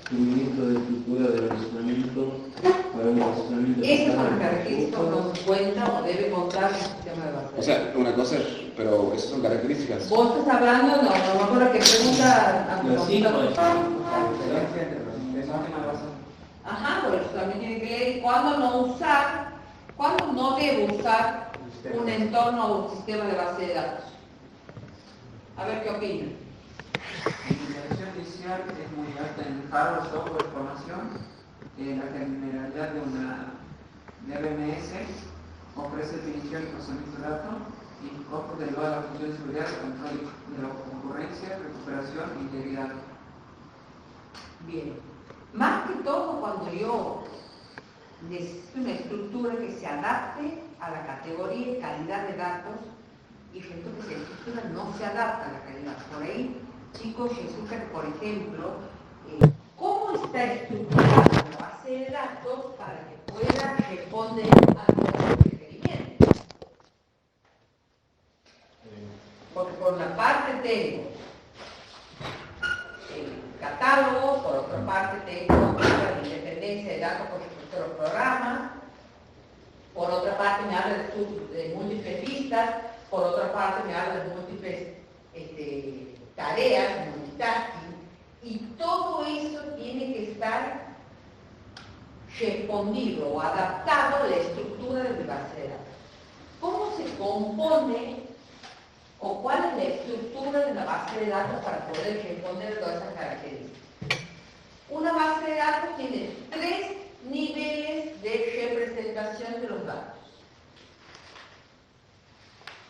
suministro de estructura de almacenamiento para un almacenamiento. Esas son las características que uno cuenta o debe contar en el sistema de base de datos. O sea, una cosa, pero esas son características. Vos estás hablando, no me acuerdo qué pregunta. Los cinco. Ajá, por eso también tiene que leer cuándo no debo usar un entorno o un sistema de base de datos. A ver qué opinan. La iniciación inicial es muy alta en hardware, software, formación. La generalidad de una RMS ofrece definición y procesamiento de datos y costos derivados de la función de seguridad, control de la concurrencia, recuperación e integridad. Bien. Más que todo cuando yo necesita una estructura que se adapte a la categoría y calidad de datos, y resulta que esa estructura no se adapta a la calidad. Por ahí, chicos, resulta que, por ejemplo, ¿cómo está estructurada la base de datos para que pueda responder a los requerimientos? Porque por una parte tengo el catálogo, por otra parte tengo la independencia de datos por respecto a los programas, por otra parte me habla de múltiples listas, por otra parte me habla de múltiples tareas, multitasking, y todo eso tiene que estar respondido o adaptado a la estructura de mi base de datos. ¿Cómo se compone o cuál es la estructura de la base de datos para poder responder a todas esas características? Una base de datos tiene 3 niveles de representación de los datos.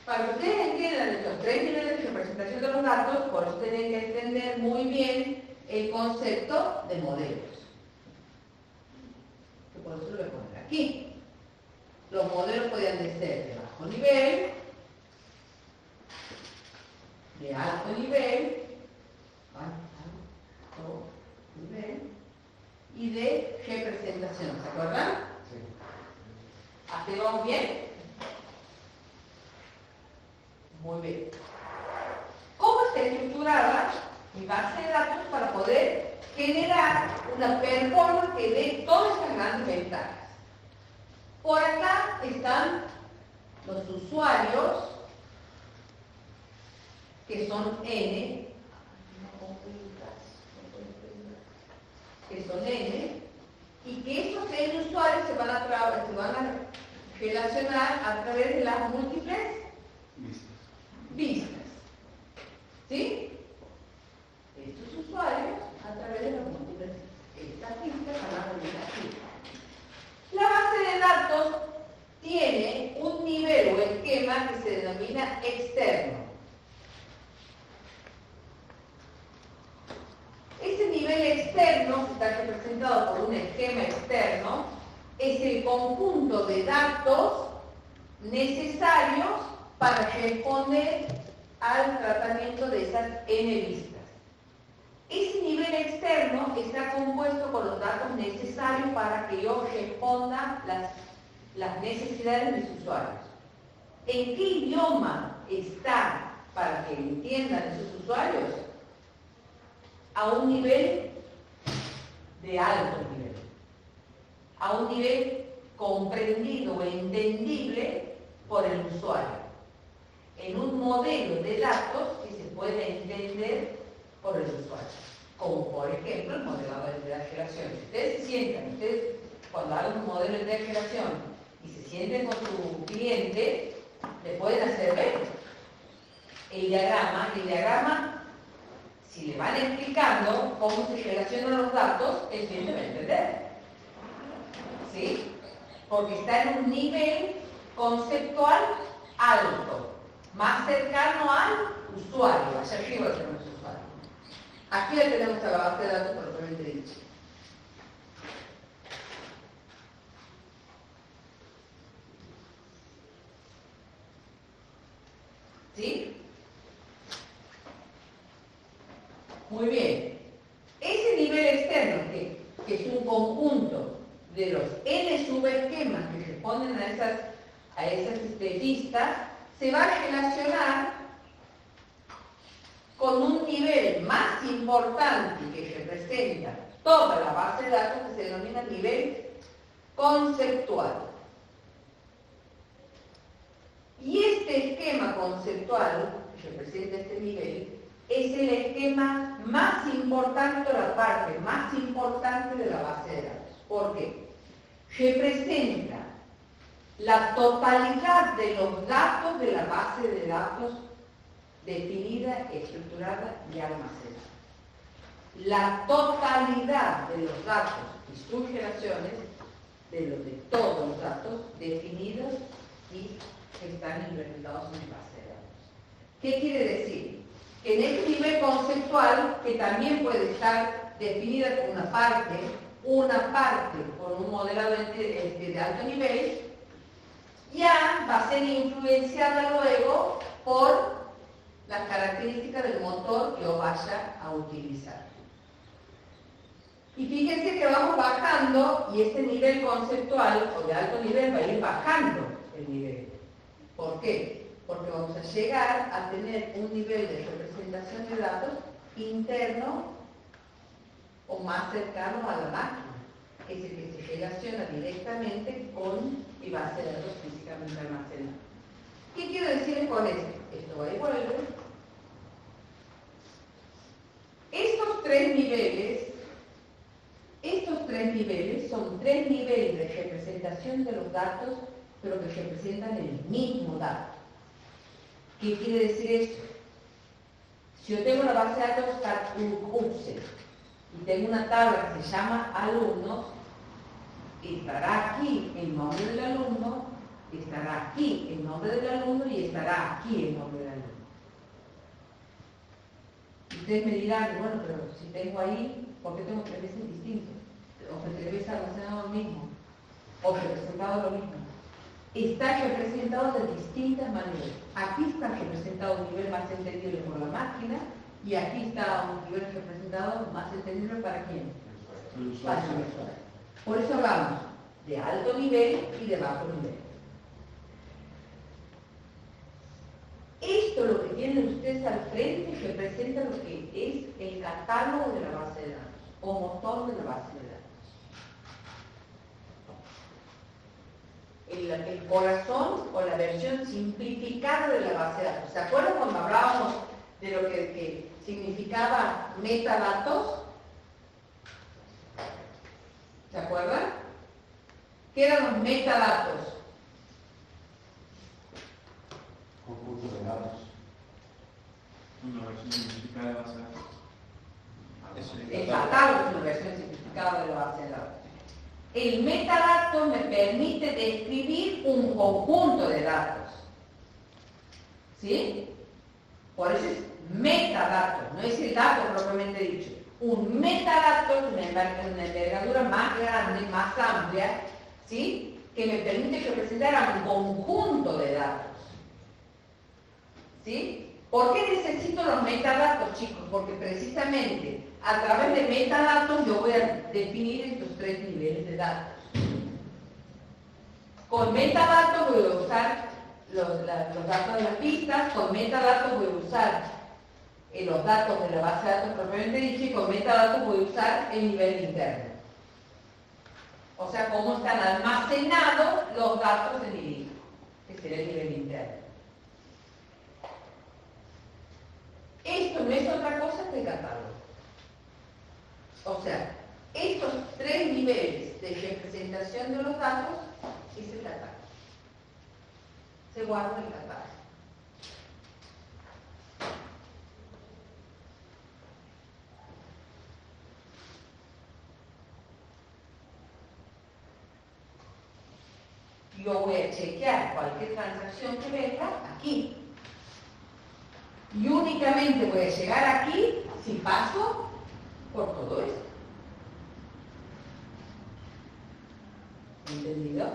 Para que ustedes entiendan estos 3 niveles de representación de los datos, por eso tienen que entender muy bien el concepto de modelos. Que por eso lo voy a poner aquí. Los modelos podían ser de bajo nivel, de alto nivel, y de representación. ¿Se acuerdan? Sí. ¿Hasta ahí vamos bien? Muy bien. ¿Cómo está estructurada mi base de datos para poder generar una performance que dé todas estas grandes ventajas? Por acá están los usuarios, que son N, y que esos N usuarios se van a relacionar a través de las múltiples vistas. ¿Sí? Estos usuarios a través de las múltiples vistas van a venir aquí. La base de datos tiene un nivel o esquema que se denomina externo. Ese nivel externo, que está representado por un esquema externo, es el conjunto de datos necesarios para responder al tratamiento de esas N vistas. Ese nivel externo está compuesto con los datos necesarios para que yo responda las necesidades de mis usuarios. ¿En qué idioma está para que entiendan esos usuarios? A un nivel de alto nivel, a un nivel comprendido e entendible por el usuario, en un modelo de datos que se puede entender por el usuario, como por ejemplo el modelado de relación. Si ustedes se sientan, cuando hagan un modelo de relación y se sienten con su cliente, le pueden hacer ver el diagrama. Si le van explicando cómo se relacionan los datos, el cliente va a entender. ¿Sí? Porque está en un nivel conceptual alto, más cercano al usuario, hacia arriba tenemos usuario. Aquí ya tenemos la base de datos propiamente dicha. ¿Sí? Muy bien. Ese nivel externo, que es un conjunto de los N subesquemas que responden a esas vistas, se va a relacionar con un nivel más importante que representa toda la base de datos, que se denomina nivel conceptual. Y este esquema conceptual, que representa este nivel, es el esquema más importante, la parte más importante de la base de datos. ¿Por qué? Representa la totalidad de los datos de la base de datos definida, estructurada y almacenada. La totalidad de los datos y sus relaciones, de todos los datos definidos y que están implementados en la base de datos. ¿Qué quiere decir? Que en este nivel conceptual, que también puede estar definida por una parte una parte con un modelado de alto nivel, ya va a ser influenciada luego por las características del motor que yo vaya a utilizar. Y fíjense que vamos bajando y este nivel conceptual o de alto nivel va a ir bajando el nivel. ¿Por qué? Porque vamos a llegar a tener un nivel de representación de datos interno o más cercano a la máquina, que es el que se relaciona directamente con mi base de datos físicamente almacenada. ¿Qué quiero decir con esto? Esto va y vuelve. Estos tres niveles son tres niveles de representación de los datos, pero que representan el mismo dato. ¿Qué quiere decir esto? Si yo tengo una base de datos UCSE y tengo una tabla que se llama alumnos, estará aquí el nombre del alumno, estará aquí el nombre del alumno y estará aquí el nombre del alumno. Ustedes me dirán, bueno, pero si tengo ahí, ¿por qué tengo tres veces distintos? O que tres veces almacenado lo mismo, o representado lo mismo. Está representado de distintas maneras. Aquí está representado un nivel más entendible por la máquina y aquí está un nivel representado más entendible para quién? Para el usuario. Por eso hablamos de alto nivel y de bajo nivel. Esto, lo que tienen ustedes al frente, representa lo que es el catálogo de la base de datos o motor de la base de datos. El corazón o la versión simplificada de la base de datos. ¿Se acuerdan cuando hablábamos de lo que significaba metadatos? ¿Se acuerdan? ¿Qué eran los metadatos? Conjunto de datos. Una versión simplificada de la base de datos. El catálogo es una versión simplificada de la base de datos. El metadato me permite describir un conjunto de datos. ¿Sí? Por eso es metadato, no es el dato propiamente dicho. Un metadato es una envergadura más grande, más amplia, ¿sí? Que me permite representar a un conjunto de datos. ¿Sí? ¿Por qué necesito los metadatos, chicos? Porque precisamente a través de metadatos yo voy a definir estos tres niveles de datos. Con metadatos voy a usar los datos de las pistas, con metadatos voy a usar los datos de la base de datos propiamente dicha y con metadatos voy a usar el nivel interno. O sea, cómo están almacenados los datos en mi disco, que será el nivel interno. Esto no es otra cosa que el catálogo. O sea, estos tres niveles de representación de los datos es el catálogo. Se guarda el catálogo. Yo voy a chequear cualquier transacción que venga aquí. Y únicamente voy a llegar aquí si paso por todo esto. ¿Entendido?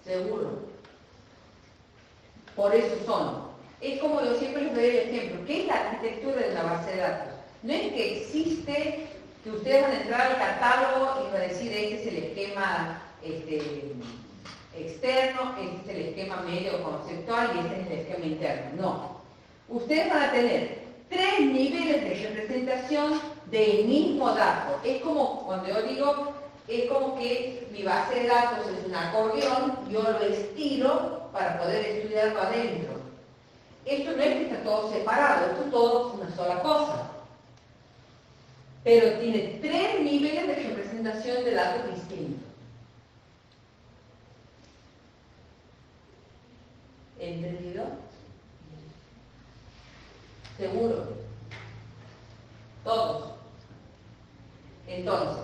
Seguro. Por eso es como yo siempre les doy el ejemplo. ¿Qué es la arquitectura de la base de datos? No es que existe, que ustedes van a entrar al catálogo y van a decir, este es el esquema externo, este es el esquema medio conceptual y este es el esquema interno. No. Ustedes van a tener tres niveles de representación del mismo dato. Es como, cuando yo digo, es como que mi base de datos es un acordeón, yo lo estiro para poder estudiarlo adentro. Esto no es que está todo separado, esto es todo una sola cosa. Pero tiene tres niveles de representación de datos distintos. ¿Entendido? ¿Seguro? Todos. Entonces,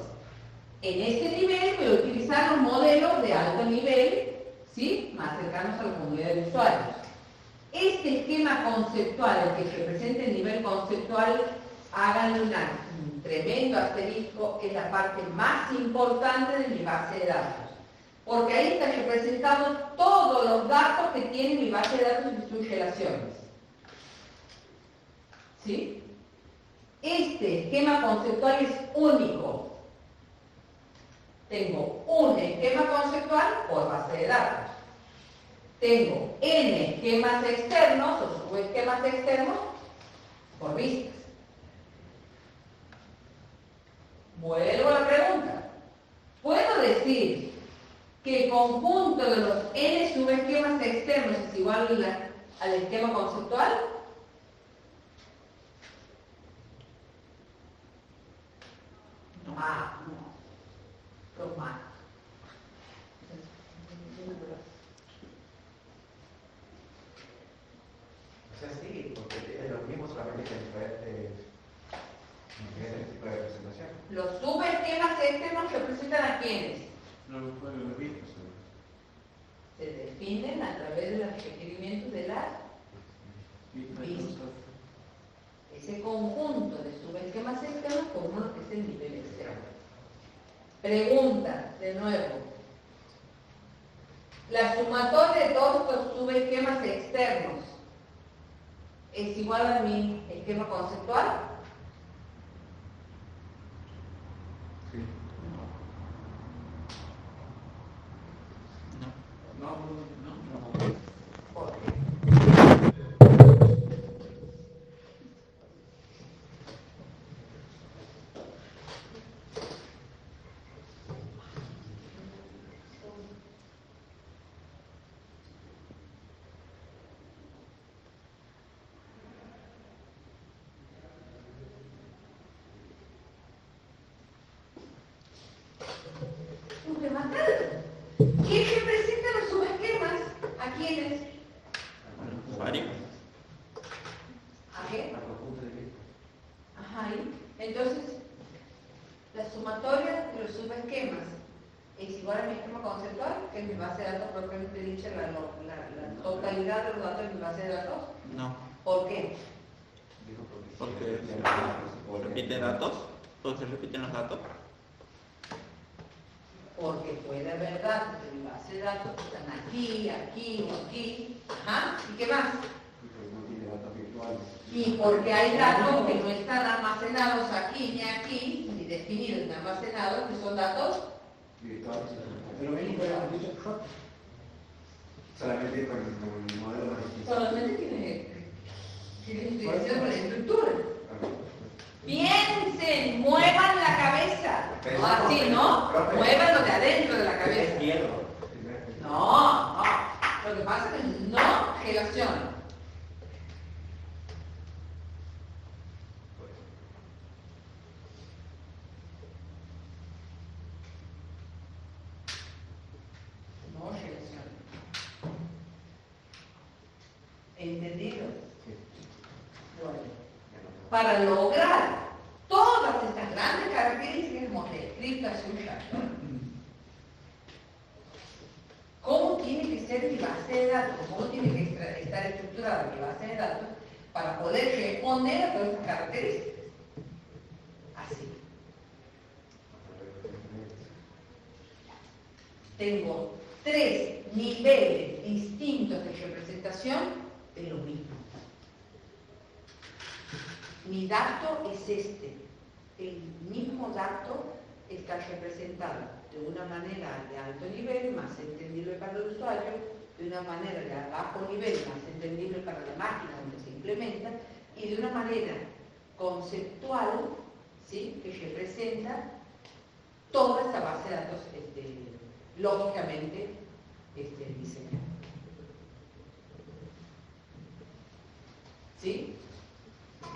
en este nivel voy a utilizar los modelos de alto nivel, ¿sí? Más cercanos a la comunidad de usuarios. Este esquema conceptual, el que representa el nivel conceptual háganle un tremendo asterisco, es la parte más importante de mi base de datos. Porque ahí están representados todos los datos que tiene mi base de datos y sus relaciones. ¿Sí? Este esquema conceptual es único. Tengo un esquema conceptual por base de datos. Tengo n esquemas externos o subesquemas externos por vistas. Vuelvo a la pregunta. ¿Puedo decir que el conjunto de los n subesquemas externos es igual al esquema conceptual? No. Mal. O sea, sí, porque es lo mismo solamente que en diferentes tipos de representación. Los subesquemas externos representan a quiénes. No lo pueden ver. Se definen a través de los requerimientos de las vistas. Ese conjunto de subesquemas externos forma lo que es el nivel externo. Pregunta, de nuevo. La sumatoria de todos estos subesquemas externos es igual a mi esquema conceptual. Sí. No. ¿Por qué? ¿Quién representa los subesquemas? ¿A quiénes? ¿A qué? Ajá, ¿y? Entonces, la sumatoria de los subesquemas es igual a mi esquema conceptual, que es mi base de datos propiamente dicha, la totalidad de los datos de mi base de datos. No. ¿Por qué? Porque repite datos. Todos se repiten los datos. Porque puede haber datos de mi base de datos que están aquí, aquí o aquí. Ajá. ¿Y qué más? Y porque hay datos que no están almacenados aquí ni aquí, ni definidos ni almacenados, que son datos Pero mismo que hemos dicho, solamente con el modelo más difícil. solamente tiene intención con la estructura. Piensen, muevan la cabeza. No así, ¿no? Muévanlo de adentro de la cabeza. No. Lo que pasa es que no relaciona. No relaciona. ¿Entendido? Bueno. Para lograr todas estas grandes características que hemos descrito hace un rato, ¿cómo tiene que ser mi base de datos? ¿Cómo tiene que estar estructurada mi base de datos para poder responder a todas estas características? Así. Tengo 3 niveles distintos de representación de lo mismo. Mi dato es este. El mismo dato está representado de una manera de alto nivel, más entendible para el usuario, de una manera de bajo nivel, más entendible para la máquina donde se implementa, y de una manera conceptual, ¿sí?, que representa toda esa base de datos lógicamente diseñada. ¿Sí?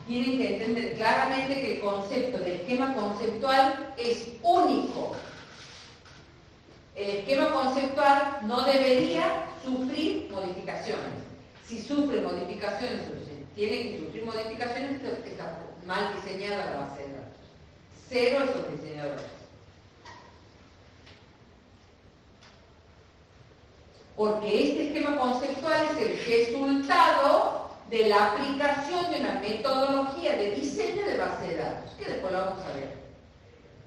Tienen que entender claramente que el concepto de esquema conceptual es único. El esquema conceptual no debería sufrir modificaciones. Si sufre modificaciones, tiene que sufrir modificaciones, está mal diseñada la base de datos. Cero esos diseñadores. Porque este esquema conceptual es el resultado de la aplicación de una metodología de diseño de base de datos, que después lo vamos a ver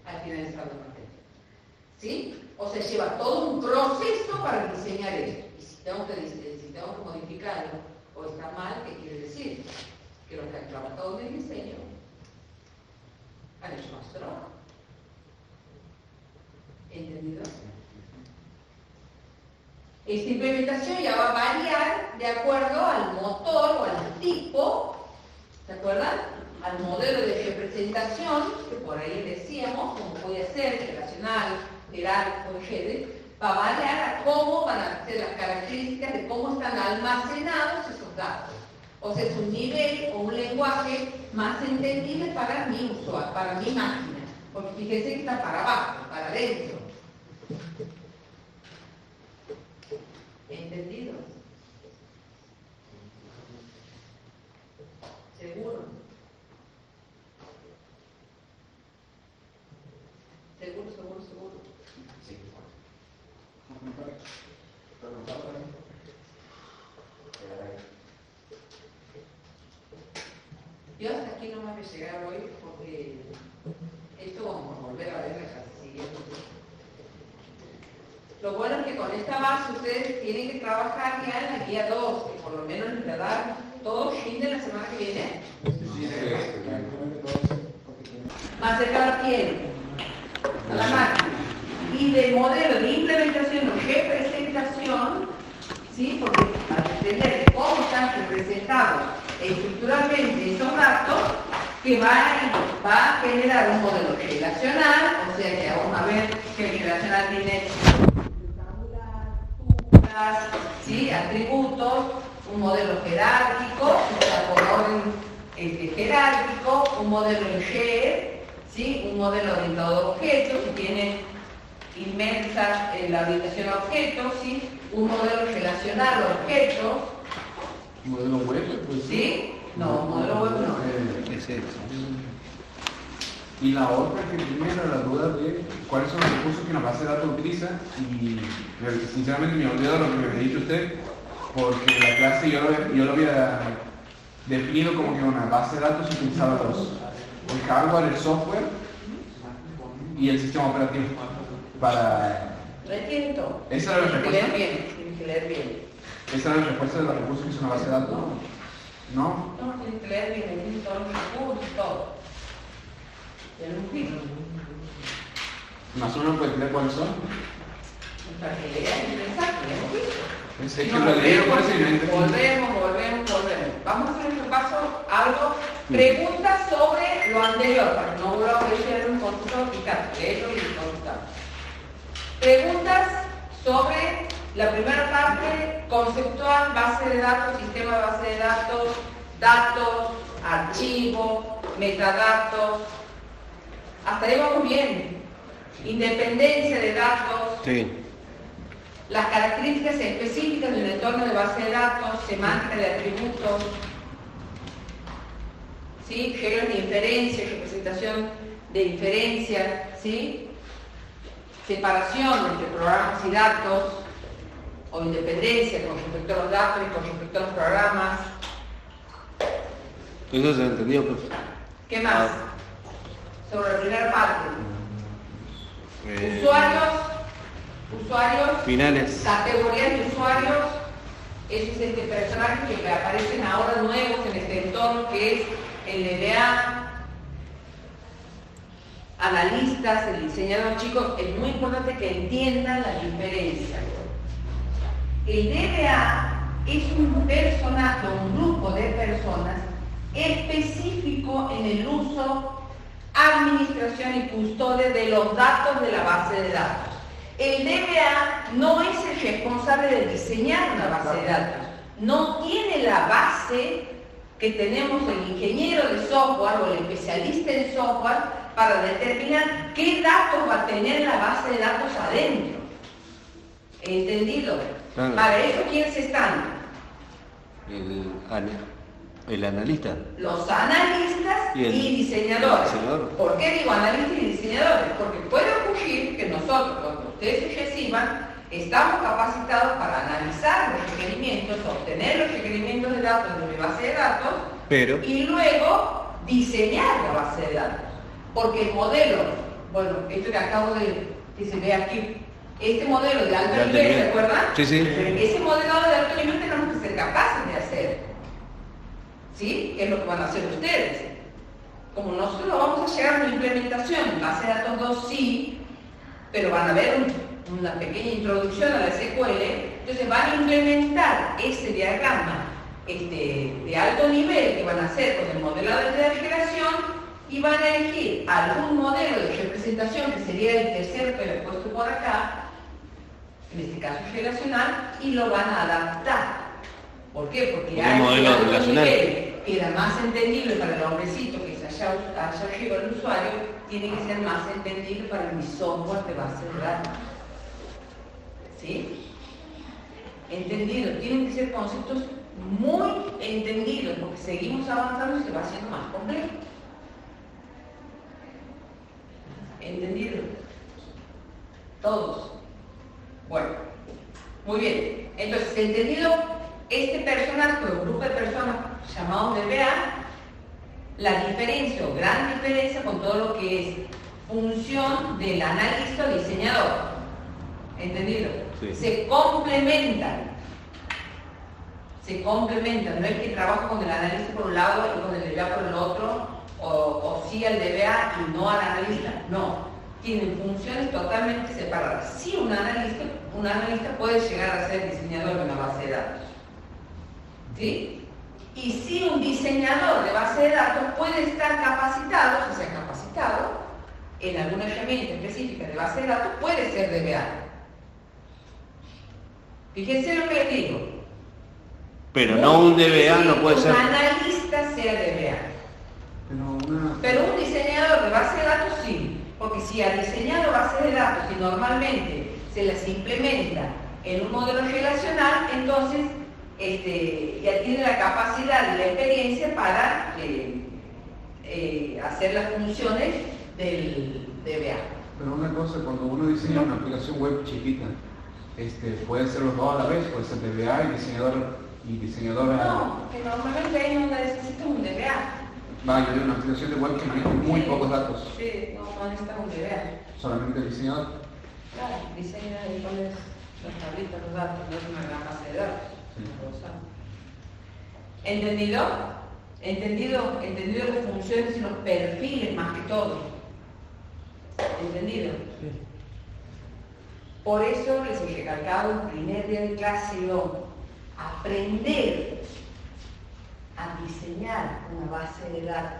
al finalizar la materia. ¿Sí? O sea, lleva todo un proceso para diseñar esto. Y si tengo que modificarlo o está mal, ¿qué quiere decir? Que los que han trabajado en el diseño han hecho más trabajo. ¿Entendido? Esta implementación ya va a variar de acuerdo al motor o al tipo, ¿se acuerdan? Al modelo de representación, que por ahí decíamos, como puede ser, relacional, jerárquico, etc. Va a variar a cómo van a ser las características de cómo están almacenados esos datos. O sea, es un nivel o un lenguaje más entendible para mi usuario, para mi máquina. Porque fíjense que está para abajo, para adentro. ¿Entendido? ¿Seguro? ¿Seguro? Sí. Yo hasta aquí no me voy a llegar hoy porque esto vamos a volver a ver en la clase siguiente. Lo bueno es que con esta base ustedes tienen que trabajar ya en la guía 2, que por lo menos les va a dar todo fin de la semana que viene. Más cerca la piel, a la máquina. Y de modelo de implementación o representación, ¿sí? Porque para entender cómo están representados estructuralmente esos datos, que va a generar un modelo relacional, o sea que vamos a ver que el relacional tiene ¿sí? Atributos, un modelo jerárquico, por orden jerárquico, un modelo en share, ¿sí? Un modelo orientado a objetos, que tiene inmensa la orientación a objetos, ¿sí? Un modelo relacional a objetos. ¿Modelo web? Pues, ¿Sí? No, modelo web no. Y la otra que tiene era la duda de cuáles son los recursos que una base de datos utiliza, y sinceramente me olvidado lo que me había dicho usted, porque en la clase yo lo había definido como que una base de datos utilizaba el hardware, el software y el sistema operativo para... Retiene todo. ¿Esa era la respuesta? Tienes que leer bien. ¿Esa era la respuesta de los recursos que es una base de datos? ¿No? No, tienes que leer bien, tienes todos los recursos, todo. Tiene un fin. Más o menos puede creer cuáles son. Para que leas y pensar, tenemos visto. Pensé que lo leí por ese momento. Volvemos. Vamos a hacer un repaso, algo, preguntas sobre lo anterior, para que no vuelva a aparecer un concepto eficaz, leerlo y contestar. Preguntas sobre la primera parte, conceptual, base de datos, sistema de base de datos, datos, archivo, metadatos. Hasta ahí vamos bien. Independencia de datos. Sí. Las características específicas del entorno de base de datos, semántica de atributos, ¿sí? Reglas de inferencia, representación de inferencia, ¿sí? Separación entre programas y datos, o independencia con respecto a los datos y con respecto a los programas. Eso se entendió, pues. ¿Qué más? Sobre la primera parte. Usuarios, finales. categorías de usuarios, esos personajes que aparecen ahora nuevos en este entorno, que es el DBA, analistas, el diseñador. Chicos, es muy importante que entiendan la diferencia. El DBA es un personaje, un grupo de personas específico en el uso, administración y custodia de los datos de la base de datos. El DBA no es el responsable de diseñar una base de datos, no tiene la base que tenemos el ingeniero de software o el especialista en software para determinar qué datos va a tener la base de datos adentro. ¿Entendido? Claro. Para eso, ¿quiénes están? El analista. Los analistas Y el diseñadores. diseñador. ¿Por qué digo analistas y diseñadores? Porque puede ocurrir que nosotros, cuando ustedes reciban, estamos capacitados para analizar los requerimientos, obtener los requerimientos de datos de mi base de datos Pero, y luego diseñar la base de datos. Porque el modelo, bueno, esto que acabo de, que se ve aquí, este modelo de alto nivel, ¿se acuerdan? Sí, sí. Ese modelo de alto nivel tenemos que ser capaces de hacer. ¿Sí? Que es lo que van a hacer ustedes. Como nosotros vamos a llegar a una implementación en base de datos 2, sí, pero van a ver una pequeña introducción a la SQL, entonces van a implementar ese diagrama de alto nivel que van a hacer con el modelado de relación y van a elegir algún modelo de representación que sería el tercero que le he puesto por acá, en este caso relacional, y lo van a adaptar. ¿Por qué? Porque ya el modelo alto relacional nivel queda más entendible para el hombrecito que se haya arriba el usuario, tiene que ser más entendible para mi software de base de datos. ¿Sí? Entendido, tienen que ser conceptos muy entendidos, porque seguimos avanzando y se va haciendo más complejo. ¿Entendido? Todos. Bueno, muy bien. Entonces, entendido este personaje o grupo de personas llamados DBA, la diferencia o gran diferencia con todo lo que es función del analista o diseñador. ¿Entendido? Sí. Se complementan. Se complementan. No es que trabajo con el analista por un lado y con el DBA por el otro, o sí al DBA y no al analista. No. Tienen funciones totalmente separadas. Sí, un analista puede llegar a ser diseñador de una base de datos. ¿Sí? Y sí, un diseñador de base de datos puede estar capacitado, o sea, capacitado en alguna herramienta específica de base de datos, puede ser DBA. Fíjense lo que les digo. pero no un DBA no puede ser. Un analista sea DBA. Pero un diseñador de base de datos sí. Porque si ha diseñado base de datos y normalmente se las implementa en un modelo relacional, entonces ya tiene la capacidad y la experiencia para hacer las funciones del DBA. Pero una cosa, cuando uno diseña una aplicación web chiquita, puede ser los dos a la vez, puede ser DBA y diseñadora. No, que normalmente ahí no necesita un DBA. Yo de una aplicación de web que maneja muy pocos datos. Sí, no necesita un DBA. Solamente el diseñador. Claro, diseña y pones las tablitas, los datos, no es una gran base de datos. ¿Entendido? ¿Entendido las funciones y los perfiles más que todo? ¿Entendido? Sí. Por eso les he recalcado en primer día de clase aprender a diseñar una base de datos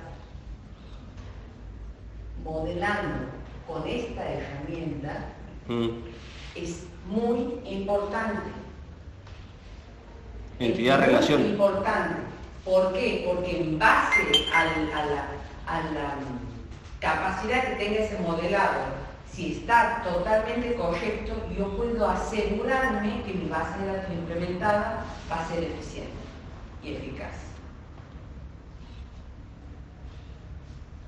modelando con esta herramienta es muy importante. Entidad-relación. Muy importante. ¿Por qué? Porque en base a la capacidad que tenga ese modelado, si está totalmente correcto, yo puedo asegurarme que mi base de datos implementada va a ser eficiente y eficaz.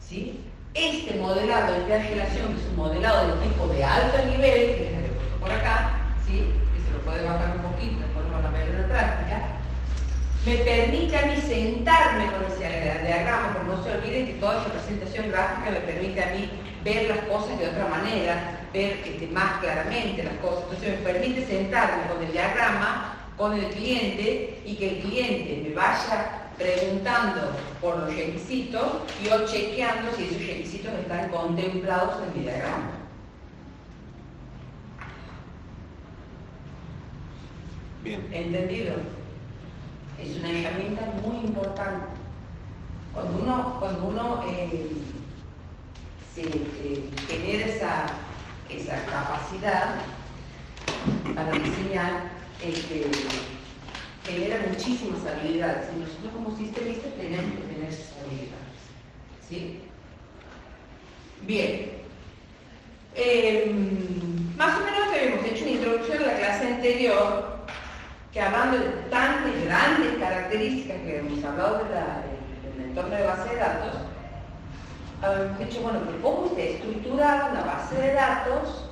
¿Sí? Este modelado de interrelación, que es un modelado de tipo de alto nivel, que les he puesto por acá, ¿sí? Que se lo puede bajar un poquito, después lo van a ver en la práctica, me permite a mí sentarme con ese diagrama, porque no se olviden que toda representación gráfica me permite a mí ver las cosas de otra manera, ver más claramente las cosas. Entonces me permite sentarme con el diagrama, con el cliente, y que el cliente me vaya preguntando por los requisitos y yo chequeando si esos requisitos están contemplados en mi diagrama. Bien. ¿Entendido? Es una herramienta muy importante. Cuando uno se genera esa capacidad para diseñar, genera muchísimas habilidades y nosotros como sistemistas tenemos que tener esas habilidades. ¿Sí? Bien. Más o menos que habíamos hecho una introducción en la clase anterior, que hablando de tantas y grandes características que hemos hablado del entorno de base de datos, habíamos dicho, bueno, que cómo está estructurada una base de datos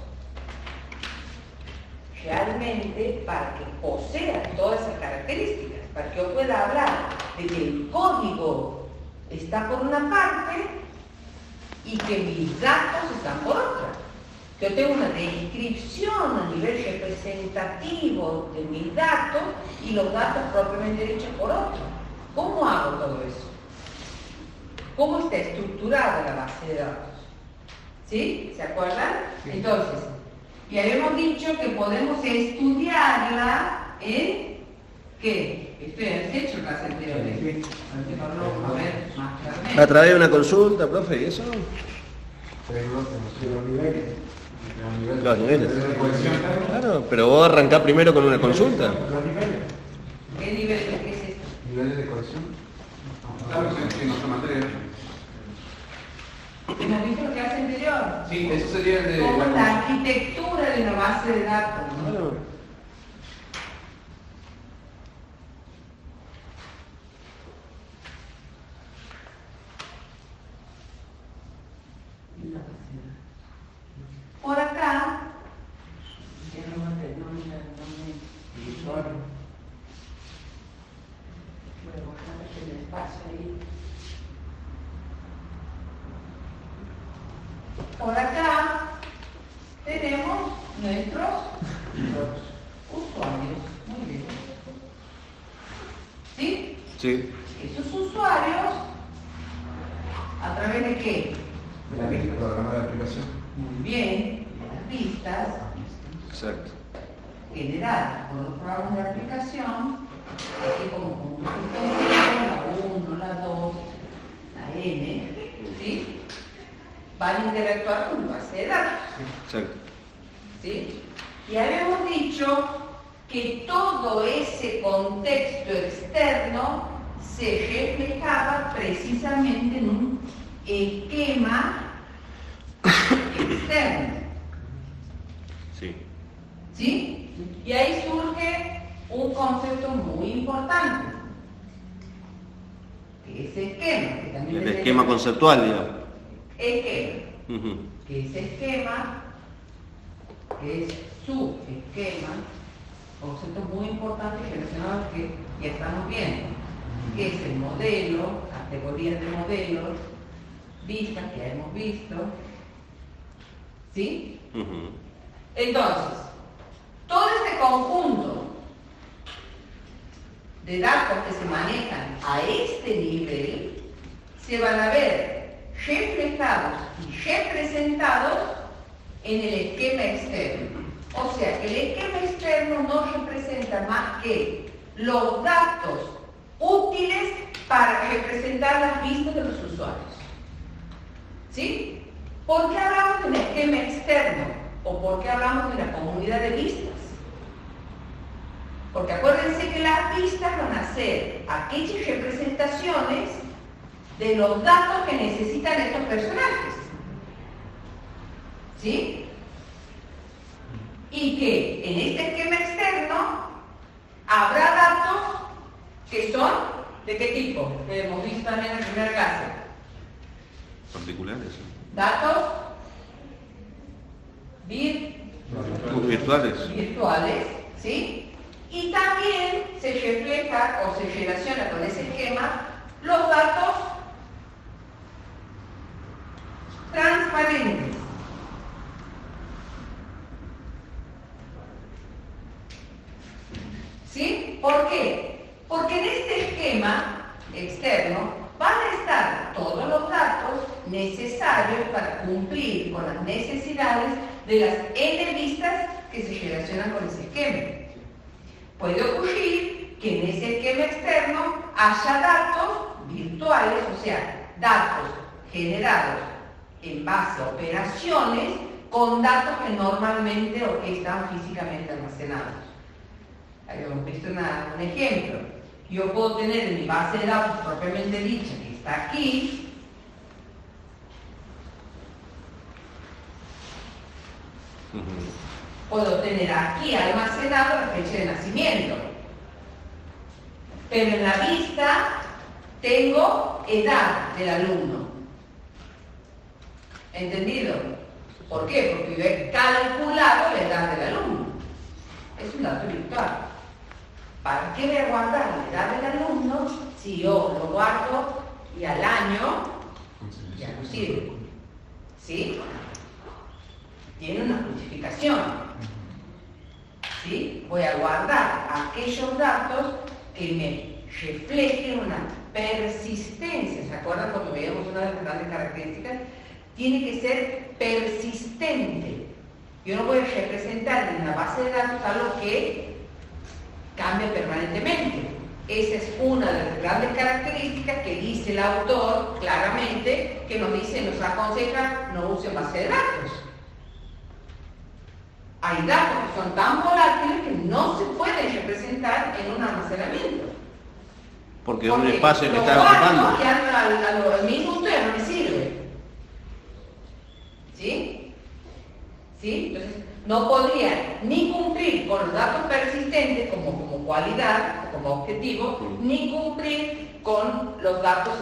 realmente para que posea todas esas características, para que yo pueda hablar de que el código está por una parte y que mis datos están por otra. Yo tengo una descripción a nivel representativo de mis datos y los datos propiamente dichos por otro. ¿Cómo hago todo eso? ¿Cómo está estructurada la base de datos? ¿Sí? ¿Se acuerdan? Sí. Entonces, y habíamos dicho que podemos estudiarla en ¿qué? Esto ya has hecho clase anteriores. Sí. A ver, más claramente. A través de una consulta, profe, ¿y eso? Los niveles. Los niveles. Claro, pero vos arrancás primero con una consulta. Los niveles. ¿Qué niveles? ¿Qué es esto? Niveles de cohesión. Claro, en nuestra materia. ¿Hemos visto lo que hace anterior? Sí, eso sería el de... Como la arquitectura de una base de datos, ¿no? Claro. Por acá, por acá tenemos nuestros usuarios. Muy bien. ¿Sí? Sí. Esos usuarios, ¿a través de qué? De la lista, programa de aplicación. Muy bien, las vistas Exacto. generadas por los programas de aplicación, así como la 1, la 2, la N, ¿sí? Van a interactuar con la base de datos. Exacto. ¿Sí? Y habíamos dicho que todo ese contexto externo se reflejaba precisamente en un esquema externo. Sí. ¿Sí? Y ahí surge un concepto muy importante. Que ese esquema, que también El esquema conceptual, digamos. Esquema. Ujú. Que ese esquema, que es su esquema, conceptos muy importantes relacionados que ya estamos viendo, que es el modelo, categorías de modelos, vistas que ya hemos visto, ¿sí? Ujú. Entonces, todo este conjunto de datos que se manejan a este nivel se van a ver reflejados y representados en el esquema externo. O sea, el esquema externo no representa más que los datos útiles para representar las vistas de los usuarios. ¿Sí? ¿Por qué hablamos de un esquema externo? ¿O por qué hablamos de una comunidad de vistas? Porque acuérdense que las vistas van a ser aquellas representaciones de los datos que necesitan estos personajes. ¿Sí? Y que en este esquema externo habrá datos que son ¿de qué tipo? Que hemos visto también en la primera clase. Particulares. Datos virtuales, ¿sí? Y también se refleja o se relaciona con ese esquema los datos transparentes. ¿Sí? ¿Por qué? Porque en este esquema externo van a estar todos los datos necesarios para cumplir con las necesidades de las N vistas que se relacionan con ese esquema. Puede ocurrir que en ese esquema externo haya datos virtuales, o sea, datos generados en base a operaciones con datos que normalmente o que están físicamente almacenados. Habíamos visto un ejemplo. Yo puedo tener en mi base de datos propiamente dicha, que está aquí, puedo tener aquí almacenado la fecha de nacimiento, Pero en la vista tengo edad del alumno. ¿Entendido? ¿Por qué? Porque yo he calculado la edad del alumno. Es un dato virtual. ¿Para qué voy a guardar la edad del alumno si yo lo guardo y al año ya no sirve? ¿Sí? Tiene una justificación. ¿Sí? Voy a guardar aquellos datos que me reflejen una persistencia. ¿Se acuerdan cuando veíamos una de las grandes características? Tiene que ser persistente. Yo no voy a representar en una base de datos algo que cambia permanentemente. Esa es una de las grandes características que dice el autor claramente, que nos dice, nos aconseja no usen base de datos. Hay datos que son tan volátiles que no se pueden representar en un almacenamiento. Porque es un espacio que está ocupando. Que al mismo usted no le sirve. ¿Sí? ¿Sí? Entonces, no podría ni cumplir con los datos persistentes como cualidad, como objetivo, ni cumplir con los datos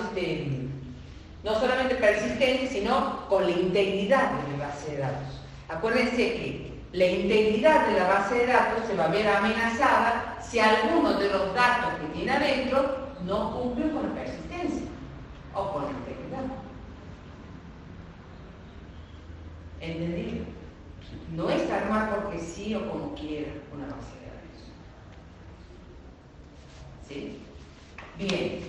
no solamente persistentes, sino con la integridad de la base de datos. Acuérdense que la integridad de la base de datos se va a ver amenazada si alguno de los datos que tiene adentro no cumple con la persistencia o con la integridad. ¿Entendido? No es armar porque sí o como quiera una base de datos. ¿Sí? Bien.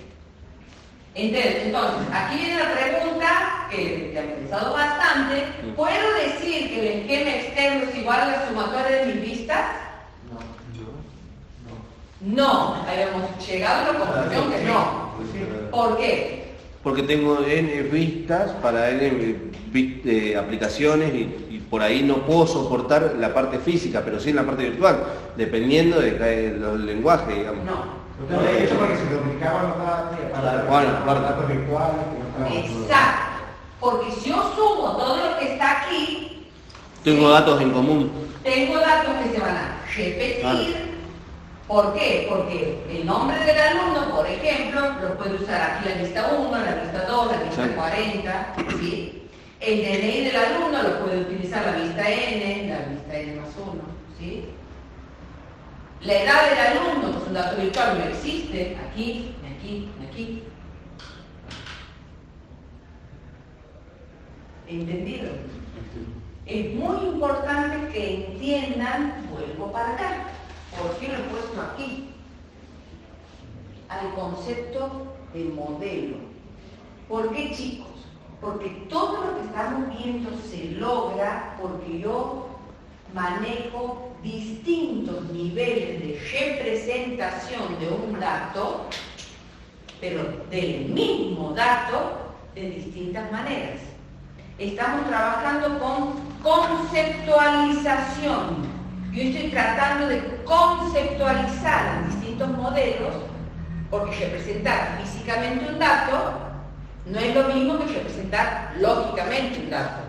Entonces, aquí viene la pregunta que he pensado bastante. ¿Puedo decir que el esquema externo es igual a la sumatoria de mis vistas? No, habíamos llegado a la conclusión que no. ¿Por qué? Porque tengo N vistas para N aplicaciones y por ahí no puedo soportar la parte física, pero sí en la parte virtual, dependiendo de los lenguajes, digamos. No. Eso porque se duplicaban los datos para los datos virtuales. Exacto. Porque si yo sumo todo lo que está aquí, tengo datos en común. Tengo datos que se van a repetir. Claro. ¿Por qué? Porque el nombre del alumno, por ejemplo, lo puede usar aquí la lista 1, la lista 2, la lista 40, ¿sí? El DNI del alumno lo puede utilizar la lista N, la lista N más 1, ¿sí? La edad del alumno, que es un dato virtual, no existe aquí, ni aquí, ni aquí. ¿Entendido? Es muy importante que entiendan, vuelvo para acá. ¿Por qué lo he puesto aquí? Al concepto de modelo. ¿Por qué, chicos? Porque todo lo que estamos viendo se logra porque yo manejo distintos niveles de representación de un dato, pero del mismo dato de distintas maneras. Estamos trabajando con conceptualización. Yo estoy tratando de conceptualizar distintos modelos, porque representar físicamente un dato no es lo mismo que representar lógicamente un dato.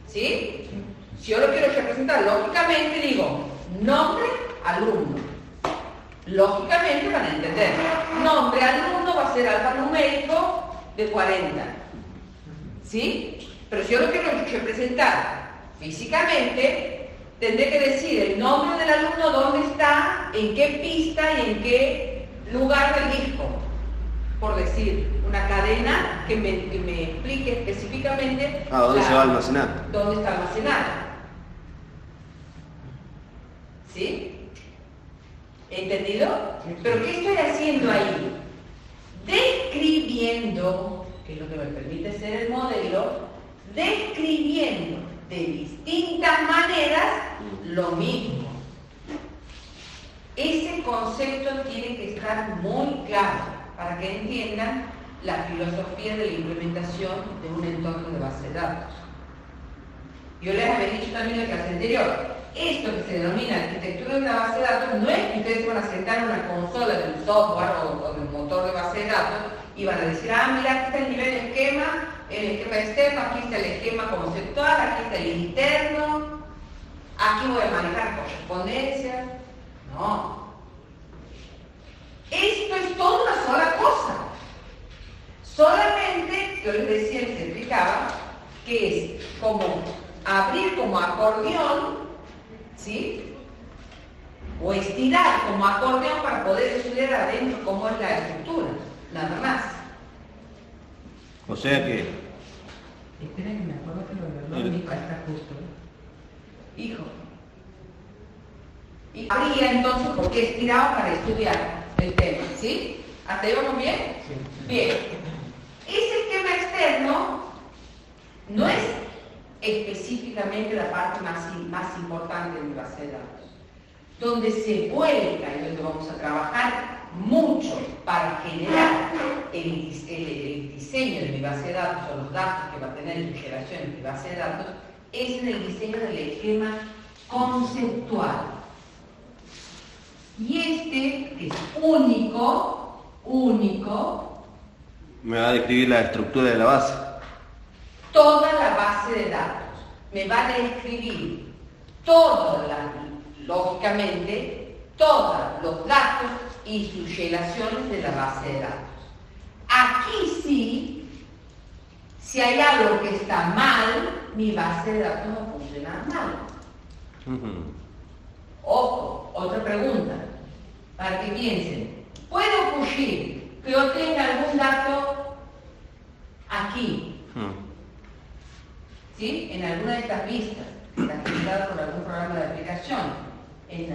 ¿Sí? Si yo lo quiero representar lógicamente, digo nombre, alumno. Lógicamente van a entender. Nombre, alumno va a ser alfanumérico de 40. ¿Sí? Pero si yo lo quiero representar físicamente, tendré que decir el nombre del alumno, dónde está, en qué pista y en qué lugar del disco. Por decir, una cadena que me explique específicamente dónde se va a almacenar. Dónde está almacenada. ¿Sí? ¿Entendido? ¿Pero qué estoy haciendo ahí? Describiendo, que es lo que me permite ser el modelo, describiendo de distintas maneras lo mismo. Ese concepto tiene que estar muy claro para que entiendan la filosofía de la implementación de un entorno de base de datos. Yo les había dicho también en la clase anterior, esto que se denomina arquitectura de una base de datos no es que ustedes van a sentar en una consola del software o del motor de base de datos y van a decir, mira, aquí está el nivel de esquema, el esquema externo, aquí está el esquema conceptual, aquí está el interno, aquí voy a manejar correspondencias. No. toda una sola cosa. Solamente, yo les decía, les explicaba, que es como abrir como acordeón, ¿sí? O estirar como acordeón para poder estudiar adentro cómo es la estructura, nada más. O sea que Espera que me acuerdo que lo de mi hija está justo. Hijo. Y abría entonces porque estiraba para estudiar el tema, ¿sí? ¿Hasta ahí vamos bien? Sí. Bien. Ese esquema externo no es específicamente la parte más importante de mi base de datos. Donde se vuelca y donde vamos a trabajar mucho para generar el diseño de mi base de datos o los datos que va a tener en mi generación en mi base de datos es en el diseño del esquema conceptual. Y este, que es único, me va a describir la estructura de la base. toda la base de datos. Me va a describir lógicamente, todos los datos y sus relaciones de la base de datos. Aquí sí, si hay algo que está mal, mi base de datos va a funcionar mal. Ojo, otra pregunta, para que piensen. ¿Puede ocurrir que yo tenga algún dato aquí? ¿Sí? En alguna de estas vistas, generada por algún programa de aplicación, en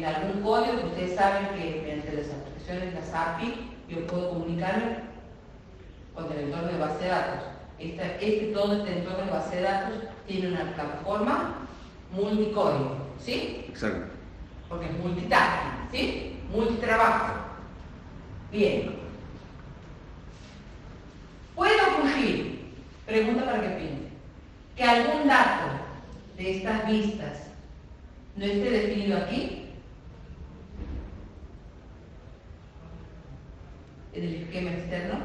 algún código que ustedes saben que mediante las aplicaciones, las API, yo puedo comunicarme con el entorno de base de datos. Todo este entorno de base de datos tiene una plataforma multicódigo, ¿sí? Exacto. Porque es multitasking, ¿sí? Multitrabajo. Bien. ¿Puede ocurrir, pregunta para que piensen, que algún dato de estas vistas no esté definido aquí? ¿En el esquema externo?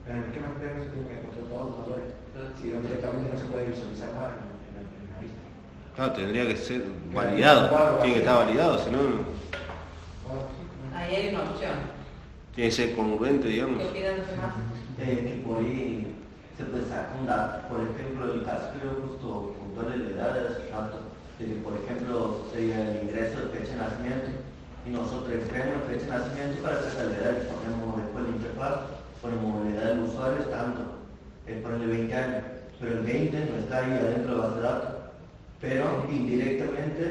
En el esquema externo se tiene que encontrar todos los valores. Si directamente no se puede visualizar nada en la vista. Claro, tendría que ser validado. Tiene que estar validado, si no, Ahí hay una opción. tiene que ser congruente, digamos. ¿Qué opinan los demás? Que por ahí se puede sacar un dato. Por ejemplo, el caso que yo justo puntual de la edad de hace rato, de que por ejemplo sería el ingreso de fecha de nacimiento y nosotros extraemos la fecha de nacimiento para sacar la edad y ponemos después la interfaz, ponemos la edad del usuario es tanto, ponele 20 años, pero el 20 no está ahí adentro de la base de datos, pero indirectamente,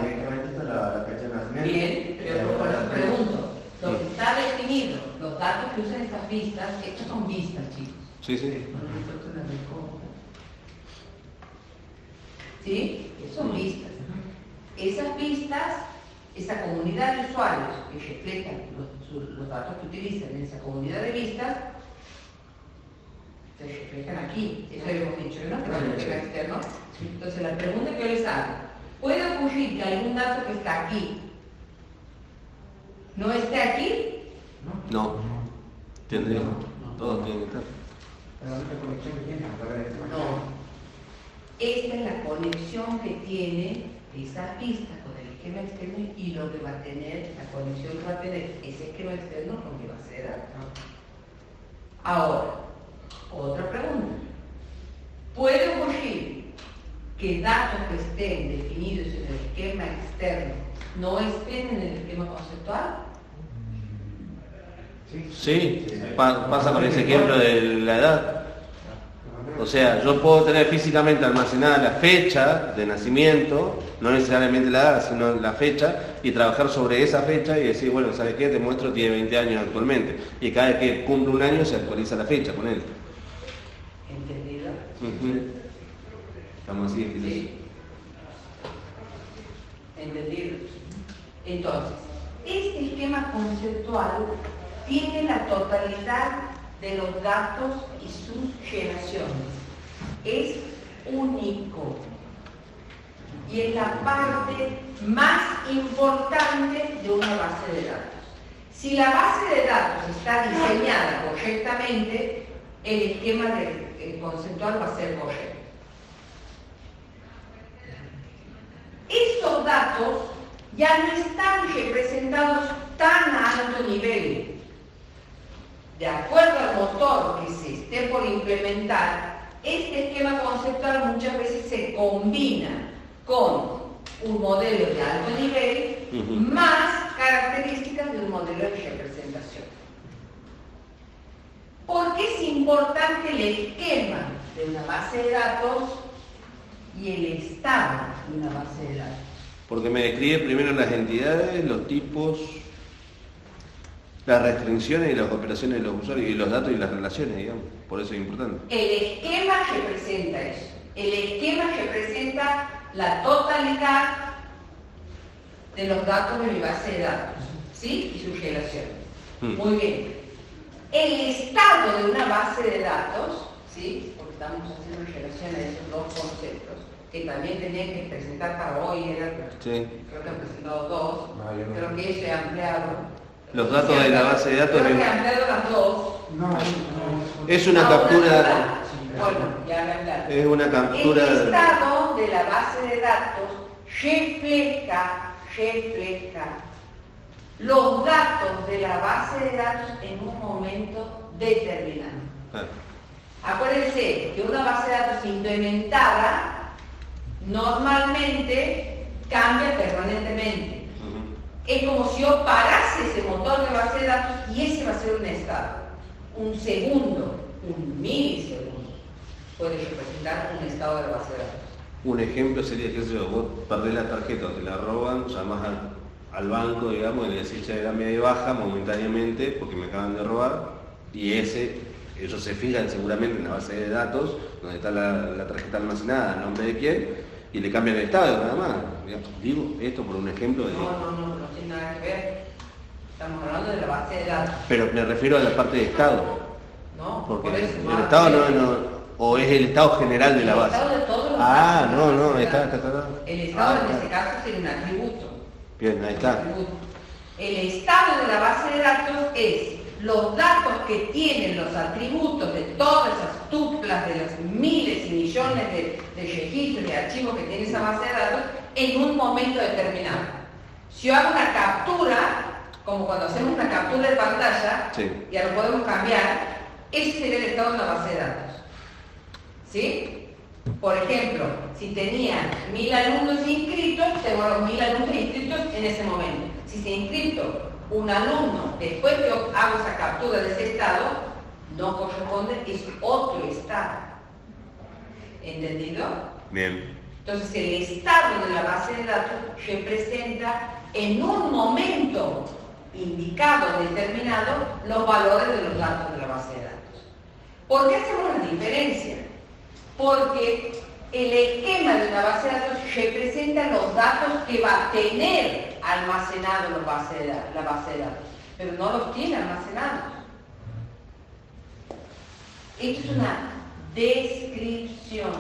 directamente está la fecha de nacimiento. Bien, pero por eso pregunto, lo que está definido, los datos que usan estas vistas, estos son vistas, chicos. Sí, sí. ¿Sí? Son vistas. Esas vistas, esa comunidad de usuarios que reflejan los datos que utilizan en esa comunidad de vistas, se reflejan aquí. Eso hemos dicho, ¿no? Que es el esquema externo. Entonces, la pregunta que yo les hago, ¿puede ocurrir que algún dato que está aquí no esté aquí? No. Tendría. Todos tienen que estar. La única conexión que tiene a través de este No. Esta es la conexión que tiene esa pista con el esquema externo y lo que va a tener, la conexión que va a tener ese esquema externo con mi base de datos. Ahora, otra pregunta. ¿Puede ocurrir que datos que estén definidos en el esquema externo no estén en el esquema conceptual? Sí, pasa con ese ejemplo de la edad. O sea, yo puedo tener físicamente almacenada la fecha de nacimiento, no necesariamente la edad, sino la fecha, y trabajar sobre esa fecha y decir, bueno, ¿sabes qué? Te muestro, tiene 20 años actualmente. Y cada vez que cumple un año se actualiza la fecha con él. ¿Entendido? Estamos así, Sí. ¿Entendido? Entonces, este esquema conceptual tiene la totalidad de los datos y sus generaciones. Es único. Y es la parte más importante de una base de datos. Si la base de datos está diseñada correctamente, el esquema conceptual va a ser correcto. datos ya no están representados tan a alto nivel. De acuerdo al motor que se esté por implementar, este esquema conceptual muchas veces se combina con un modelo de alto nivel más características de un modelo de representación. ¿Por qué es importante el esquema de una base de datos y el estado de una base de datos? Porque me describe primero las entidades, los tipos, las restricciones y las operaciones de los usuarios y los datos y las relaciones, digamos. Por eso es importante. El esquema representa eso. El esquema representa la totalidad de los datos de mi base de datos, ¿sí? Y sus relaciones. Muy bien. El estado de una base de datos, ¿sí? Porque estamos haciendo relación a esos dos conceptos, que también tenían que presentar para hoy, Sí. Creo que han presentado dos, creo que eso he ampliado. Los datos de la base de datos... Creo que he ampliado las dos. Es una captura... Bueno, ya me hablaron. Es una captura... El estado de la base de datos refleja los datos de la base de datos en un momento determinado. Acuérdense que una base de datos implementada normalmente cambia permanentemente. Es como si yo parase ese motor de base de datos y ese va a ser un estado. Un segundo, un milisegundo puede representar un estado de la base de datos. Un ejemplo sería que vos perdés la tarjeta o te la roban, llamás al banco, digamos, y le decís, ya dame de baja momentáneamente porque me acaban de robar, y ellos se fijan seguramente en la base de datos, donde está la tarjeta almacenada, a nombre de quién, y le cambian el estado nada más. Digo esto por un ejemplo de... No tiene nada que ver. Estamos hablando de la base de datos. Pero me refiero a la parte de estado. No, porque por eso, el estado no... ¿O es el estado general de la base? El estado de todos los datos. No, está. El estado en este caso sería un atributo. Bien, ahí está. El estado de la base de datos es los datos que tienen los atributos de todas esas tuplas, de los miles y millones de registros y archivos que tiene esa base de datos en un momento determinado. Si yo hago una captura, como cuando hacemos una captura de pantalla, ya lo podemos cambiar, ese sería el estado de la base de datos. ¿Sí? Por ejemplo, si tenía 1000 alumnos inscritos, tengo los 1000 alumnos inscritos en ese momento. Si se ha inscrito un alumno después que hago esa captura de ese estado, no corresponde, es otro estado. ¿Entendido? Bien. Entonces el estado de la base de datos representa en un momento indicado, determinado, los valores de los datos de la base de datos. ¿Por qué hacemos la diferencia? Porque el esquema de una base de datos representa los datos que va a tener almacenado la base de datos, pero no los tiene almacenados. Esto es una descripción,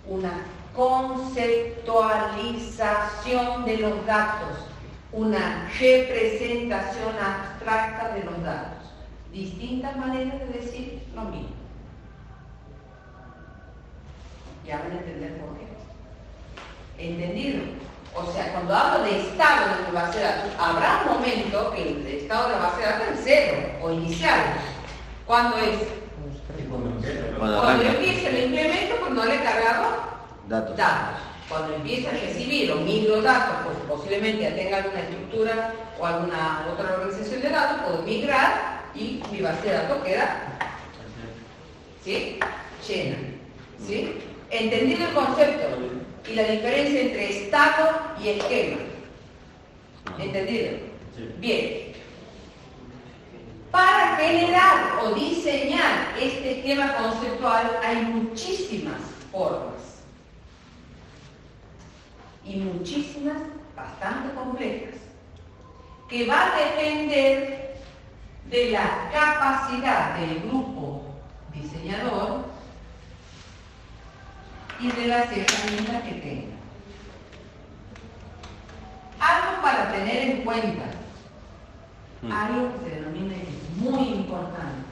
una conceptualización de los datos, una representación abstracta de los datos. Distintas maneras de decir lo mismo. Ya van a entender por qué. ¿Entendido? O sea, cuando hablo de estado de mi base de datos, habrá un momento que el estado de la base de datos es cero o inicial. ¿Cuándo es? Cuando empieza el implemento, pues no le he cargado datos. Cuando empieza a recibir o migro datos, pues posiblemente ya tenga alguna estructura o alguna otra organización de datos, puedo migrar y mi base de datos queda, ¿sí?, llena. ¿Sí? ¿Entendido el concepto? Y la diferencia entre estado y esquema. ¿Entendido? Bien. Para generar o diseñar este esquema conceptual hay muchísimas formas. Y muchísimas bastante complejas. Que va a depender de la capacidad del grupo diseñador y de las herramientas que tenga. Algo para tener en cuenta, algo que se denomina muy importante,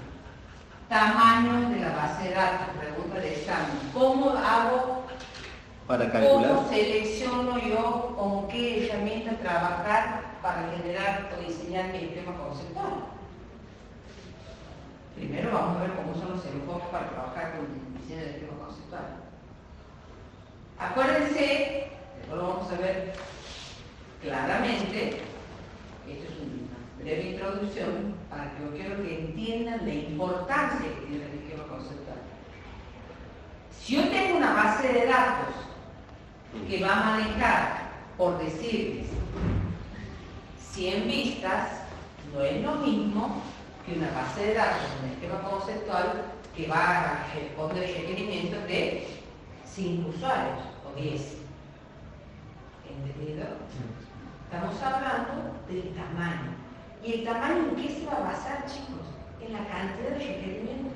tamaño de la base de datos, pregunta de examen. ¿Cómo hago Para calcular. ¿Cómo selecciono yo con qué herramienta trabajar para generar o diseñar mi esquema conceptual? Primero vamos a ver cómo son los enfoques para trabajar con el diseño del esquema conceptual. Acuérdense, después lo vamos a ver claramente, esto es una breve introducción para que yo quiero que entiendan la importancia que tiene el esquema conceptual. Si yo tengo una base de datos que va a manejar, por decirles, 100 vistas, no es lo mismo que una base de datos, un esquema conceptual que va a responder requerimientos de 5 usuarios o 10. ¿Entendido? Estamos hablando del tamaño. ¿Y el tamaño en qué se va a basar, chicos? En la cantidad de requerimientos.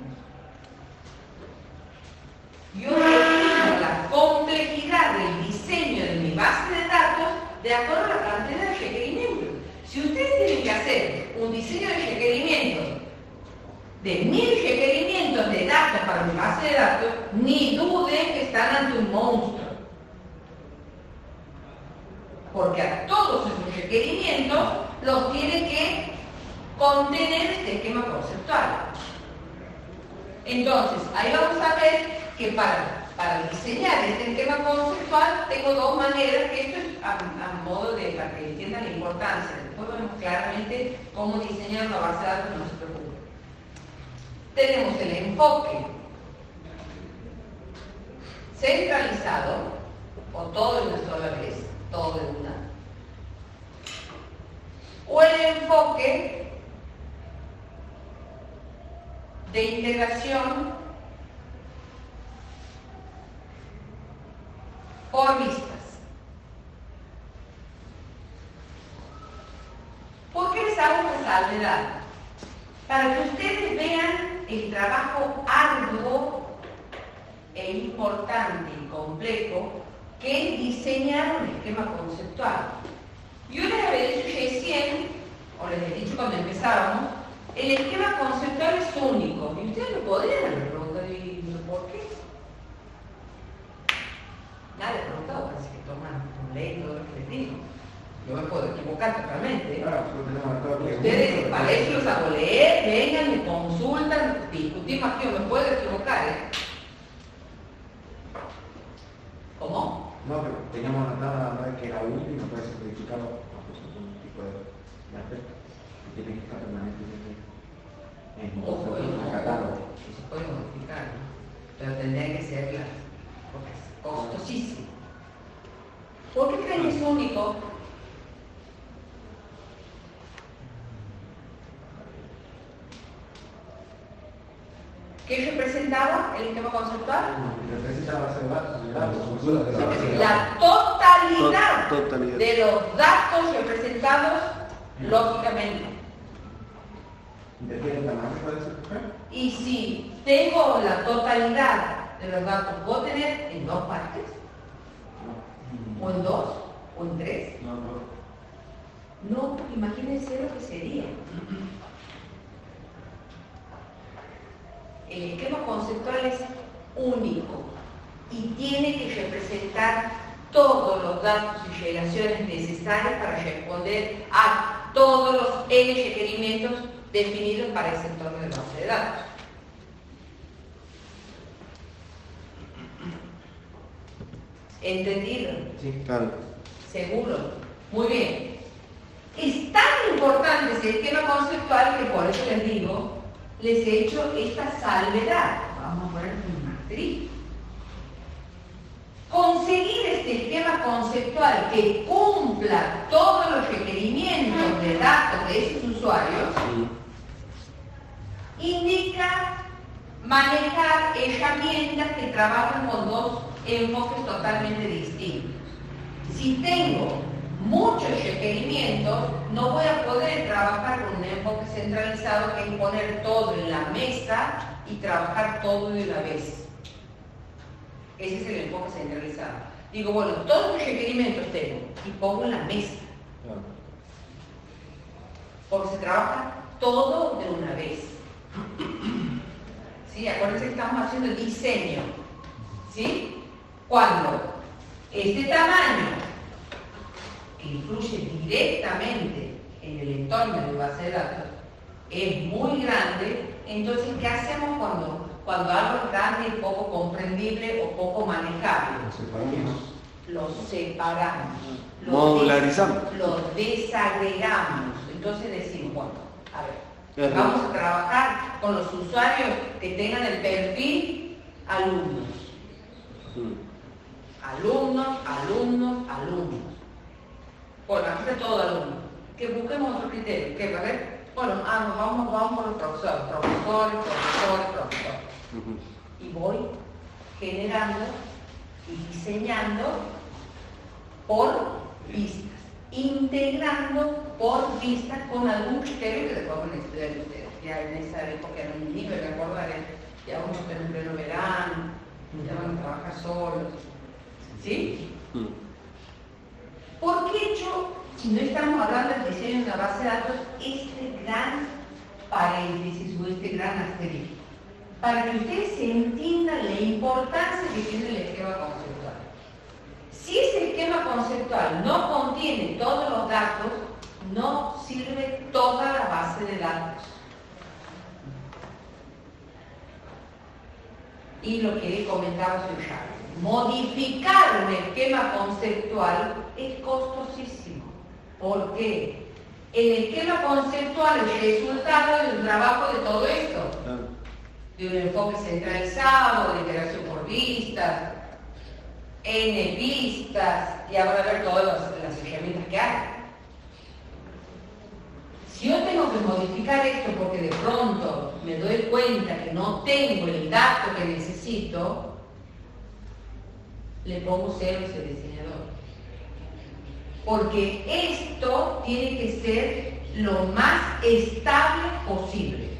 Yo defino la complejidad del diseño de mi base de datos de acuerdo a la cantidad de requerimientos. Si ustedes tienen que hacer un diseño de requerimientos de 1000 requerimientos de datos para mi base de datos, ni duden que están ante un monstruo. Porque a todos esos requerimientos los tiene que contener este esquema conceptual. Entonces, ahí vamos a ver que para diseñar este esquema conceptual tengo dos maneras, que esto es a modo de para que entiendan la importancia. Después vemos claramente cómo diseñar una base de datos, no se preocupen. Tenemos el enfoque centralizado, o todo de una sola vez, todo de una, o el enfoque de integración por vistas. ¿Por qué les hago una salvedad? Para que ustedes vean el trabajo arduo e importante y complejo que es diseñar un esquema conceptual. Yo les había dicho recién, o les he dicho cuando empezábamos, el esquema conceptual es único. Y ustedes me podrían haber preguntado, ¿y por qué? Nadie ha preguntado, parece que toman ley todo lo que les digo. Yo me puedo equivocar totalmente. Ustedes, para eso los hago leer, vengan, me consultan, discutimos aquí, yo me puedo equivocar, ¿eh? ¿Cómo? No, pero teníamos anotada la que era útil y no puede ser modificado bajo algún tipo de aspecto. Tiene que estar permanentemente en un catálogo. Se puede modificar, ¿no? Pero tendría que ser claro, porque es costosísimo. ¿Por qué creen que es único? ¿Qué representaba el esquema conceptual? Representa la base de datos, La totalidad de los datos representados lógicamente. ¿Interfiere el tamaño puede ser? Y si tengo la totalidad de los datos, ¿puedo tener en 2 partes? ¿O en 2? ¿O en 3? No, imagínense lo que sería. El esquema conceptual es único y tiene que representar todos los datos y relaciones necesarias para responder a todos los N requerimientos definidos para ese entorno de base de datos. ¿Entendido? Sí, claro. ¿Seguro? Muy bien. Es tan importante ese esquema conceptual que por eso les digo, les he hecho esta salvedad. Vamos a poner un asterisco. Conseguir este esquema conceptual que cumpla todos los requerimientos de datos de esos usuarios indica manejar herramientas que trabajan con 2 enfoques totalmente distintos. Si tengo muchos requerimientos, no voy a poder trabajar con un enfoque centralizado que es poner todo en la mesa y trabajar todo de una vez. Ese es el enfoque centralizado. Digo, bueno, todos los requerimientos tengo y pongo en la mesa. Porque se trabaja todo de una vez. ¿Sí? Acuérdense que estamos haciendo el diseño. ¿Sí? Cuando Ese tamaño, que influye directamente en el entorno de base de datos, es muy grande. Entonces, ¿qué hacemos cuando algo es grande y poco comprendible o poco manejable? Lo separamos. Modularizamos. Lo desagregamos. Entonces decimos, bueno, a ver, vamos a trabajar con los usuarios que tengan el perfil alumnos. Alumnos. Bueno, aquí está todo alumno. Que busquemos otro criterio. ¿Qué? A ver. Bueno, vamos por los profesores. Y voy generando y diseñando por vistas, integrando por vistas con algún criterio que después van a estudiar ustedes. Ya en esa época era un nivel, recordaré, ya vamos a tener un pleno verano, ya van a trabajar solos. ¿Sí? ¿Por qué si no estamos hablando del diseño de una base de datos, este gran paréntesis o este gran asterisco? Para que ustedes se entiendan la importancia que tiene el esquema conceptual. Si ese esquema conceptual no contiene todos los datos, no sirve toda la base de datos. Y lo que comentaba Susana, modificar un esquema conceptual es costosísimo. ¿Por qué? El esquema conceptual es el resultado del trabajo de todo esto. De un enfoque centralizado, de integración por vistas, N vistas, y ahora ver todas las herramientas que hay. Si yo tengo que modificar esto porque de pronto me doy cuenta que no tengo el dato que necesito, le pongo cero a ese diseñador. Porque esto tiene que ser lo más estable posible.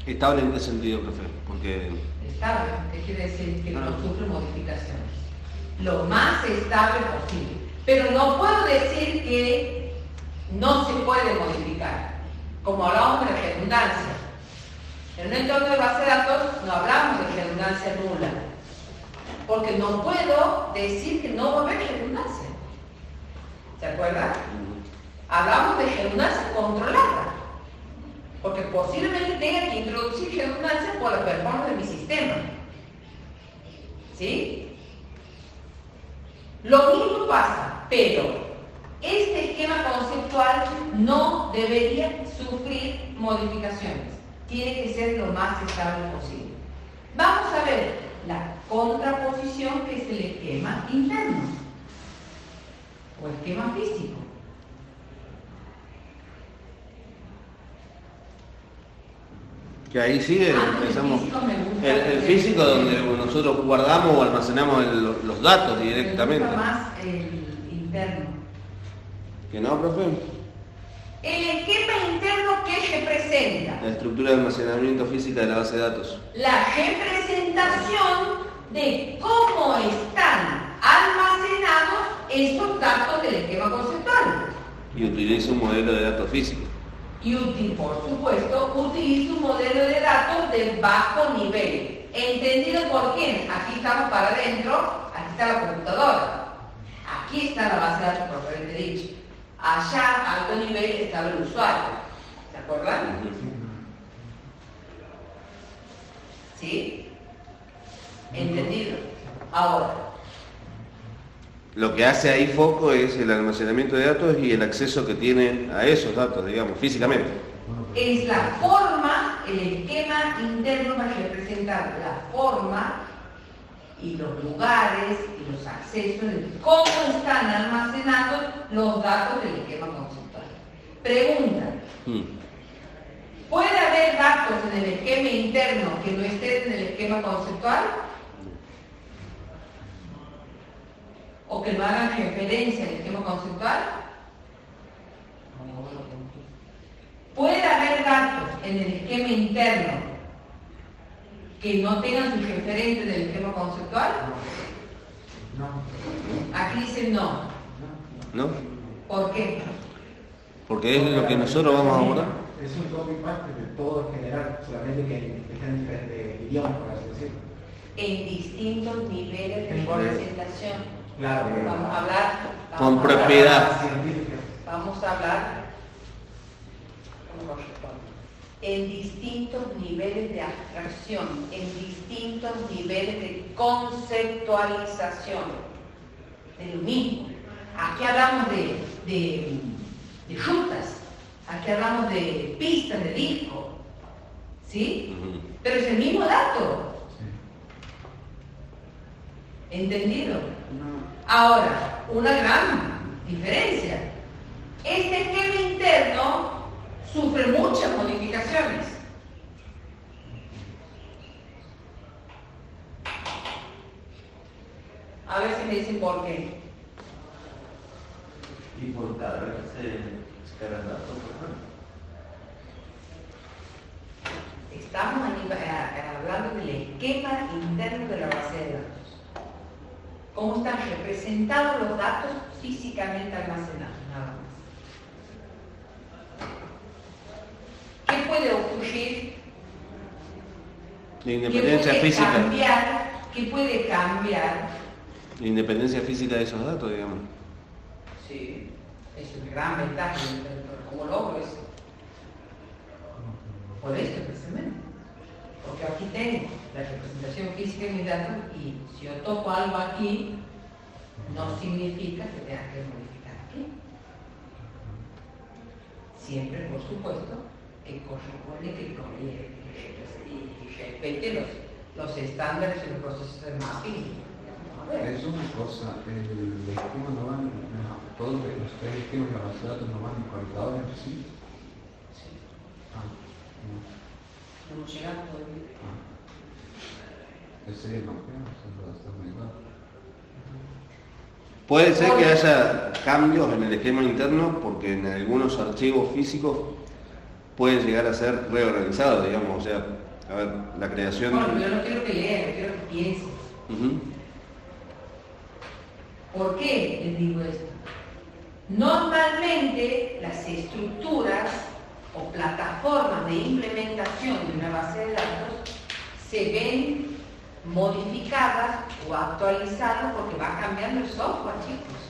¿Estable en qué sentido, profe? Porque... Estable, que quiere decir que no sufre modificaciones. Lo más estable posible. Pero no puedo decir que no se puede modificar. Como hablamos de la redundancia. En un entorno de base de datos no hablamos de redundancia nula. Porque no puedo decir que no va a haber redundancia. ¿Se acuerdan? Hablamos de redundancia controlada. Porque posiblemente tenga que introducir redundancia por la performance de mi sistema. ¿Sí? Lo mismo pasa, pero este esquema conceptual no debería sufrir modificaciones. Tiene que ser lo más estable posible. Vamos a ver la contraposición, que es el esquema interno o esquema físico. Que ahí sigue, pensamos, el físico donde nosotros guardamos o almacenamos los datos directamente. Me gusta más el interno. ¿Que no, profe? El esquema interno, ¿qué representa? La estructura de almacenamiento física de la base de datos. La representación de cómo están almacenados estos datos del esquema conceptual. Y utiliza un modelo de datos físico. Y por supuesto, utiliza un modelo de datos de bajo nivel. ¿Entendido por quién? Aquí estamos para adentro, aquí está la computadora. Aquí está la base de datos propiamente dicha. Allá, a alto nivel, estaba el usuario. ¿Se acuerdan? ¿Sí? ¿Entendido? Ahora. Lo que hace ahí foco es el almacenamiento de datos y el acceso que tienen a esos datos, digamos, físicamente. Es la forma, el esquema interno va a representar la forma y los lugares y los accesos de cómo están almacenados los datos del esquema conceptual. Pregunta. ¿Puede haber datos en el esquema interno que no estén en el esquema conceptual? ¿O que no hagan referencia al esquema conceptual? ¿Puede haber datos en el esquema interno que no tengan sus referentes del esquema conceptual? No. Aquí dicen no. ¿No? ¿Por qué? Porque es lo que nosotros vamos a abordar. Es un copy-paste de todo en general, solamente que está en diferentes idiomas, por así decirlo. en distintos niveles de representación. Claro. Vamos a hablar Con propiedad. Vamos a hablar como corresponde. En distintos niveles de abstracción, en distintos niveles de conceptualización de lo mismo. Aquí hablamos de rutas, aquí hablamos de pistas de disco, ¿sí? Pero es el mismo dato. ¿Entendido? Ahora, una gran diferencia. Este esquema interno sufre muchas modificaciones. A ver si me dicen por qué. Y por cada vez se cargan datos, Estamos hablando del esquema interno de la base de datos. Cómo están representados los datos físicamente almacenados, nada más. ¿Qué puede ocurrir? La independencia física. ¿Qué puede cambiar? La independencia física de esos datos, digamos. Sí, es una gran ventaja, pero ¿cómo logro eso? Por esto precisamente. Porque aquí tengo la representación física de mis datos y si yo toco algo aquí, no significa que tenga que modificar aquí. Siempre, por supuesto, que corresponde que respete los estándares y los procesos de mapping. Es una cosa, el esquema no van, todos los tres esquemas de la base de datos no van conectados entre sí. Sí. No. No hemos llegado todavía. Ese es el esquema, está conectado. Puede ser que haya cambios en el esquema interno porque en algunos archivos físicos pueden llegar a ser reorganizados, digamos, o sea, a ver, la creación... Bueno, yo no quiero que lea, yo quiero que piense. ¿Por qué les digo esto? Normalmente las estructuras o plataformas de implementación de una base de datos se ven modificadas o actualizadas porque va cambiando el software, chicos.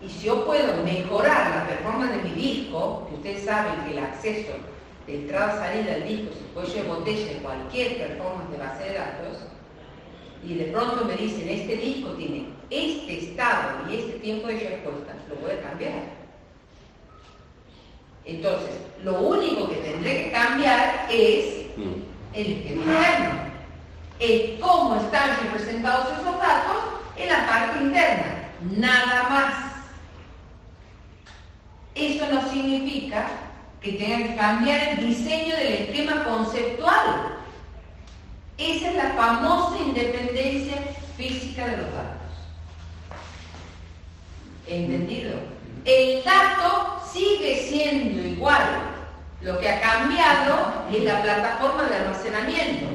Y si yo puedo mejorar la performance de mi disco, que ustedes saben que el acceso de entrada-salida del disco se puede llevar botella de cualquier performance de base de datos, y de pronto me dicen, este disco tiene este estado y este tiempo de respuesta, lo voy a cambiar. Entonces, lo único que tendré que cambiar es el esquema interno. El cómo están representados esos datos en la parte interna. Nada más. Eso no significa que tengan que cambiar el diseño del esquema conceptual. Esa es la famosa independencia física de los datos. ¿Entendido? El dato sigue siendo igual. Lo que ha cambiado es la plataforma de almacenamiento.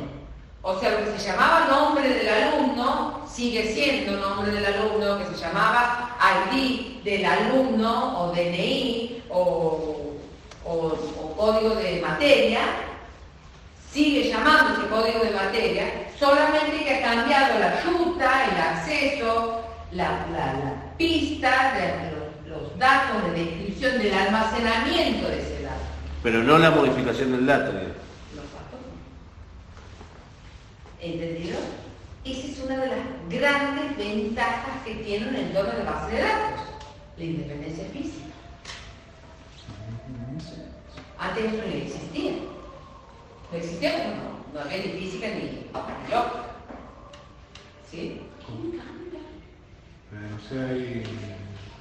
O sea, lo que se llamaba nombre del alumno sigue siendo nombre del alumno, que se llamaba ID del alumno o DNI o código de materia, sigue llamándose código de materia, solamente que ha cambiado la ruta, el acceso, la pista, los datos de descripción del almacenamiento de ese dato. Pero no la modificación del dato. Los datos. ¿Entendido? Esa es una de las grandes ventajas que tiene un entorno de base de datos, la independencia física. Antes eso no existía. No existía, no había ni física ni lógica. ¿Sí? No sé, hay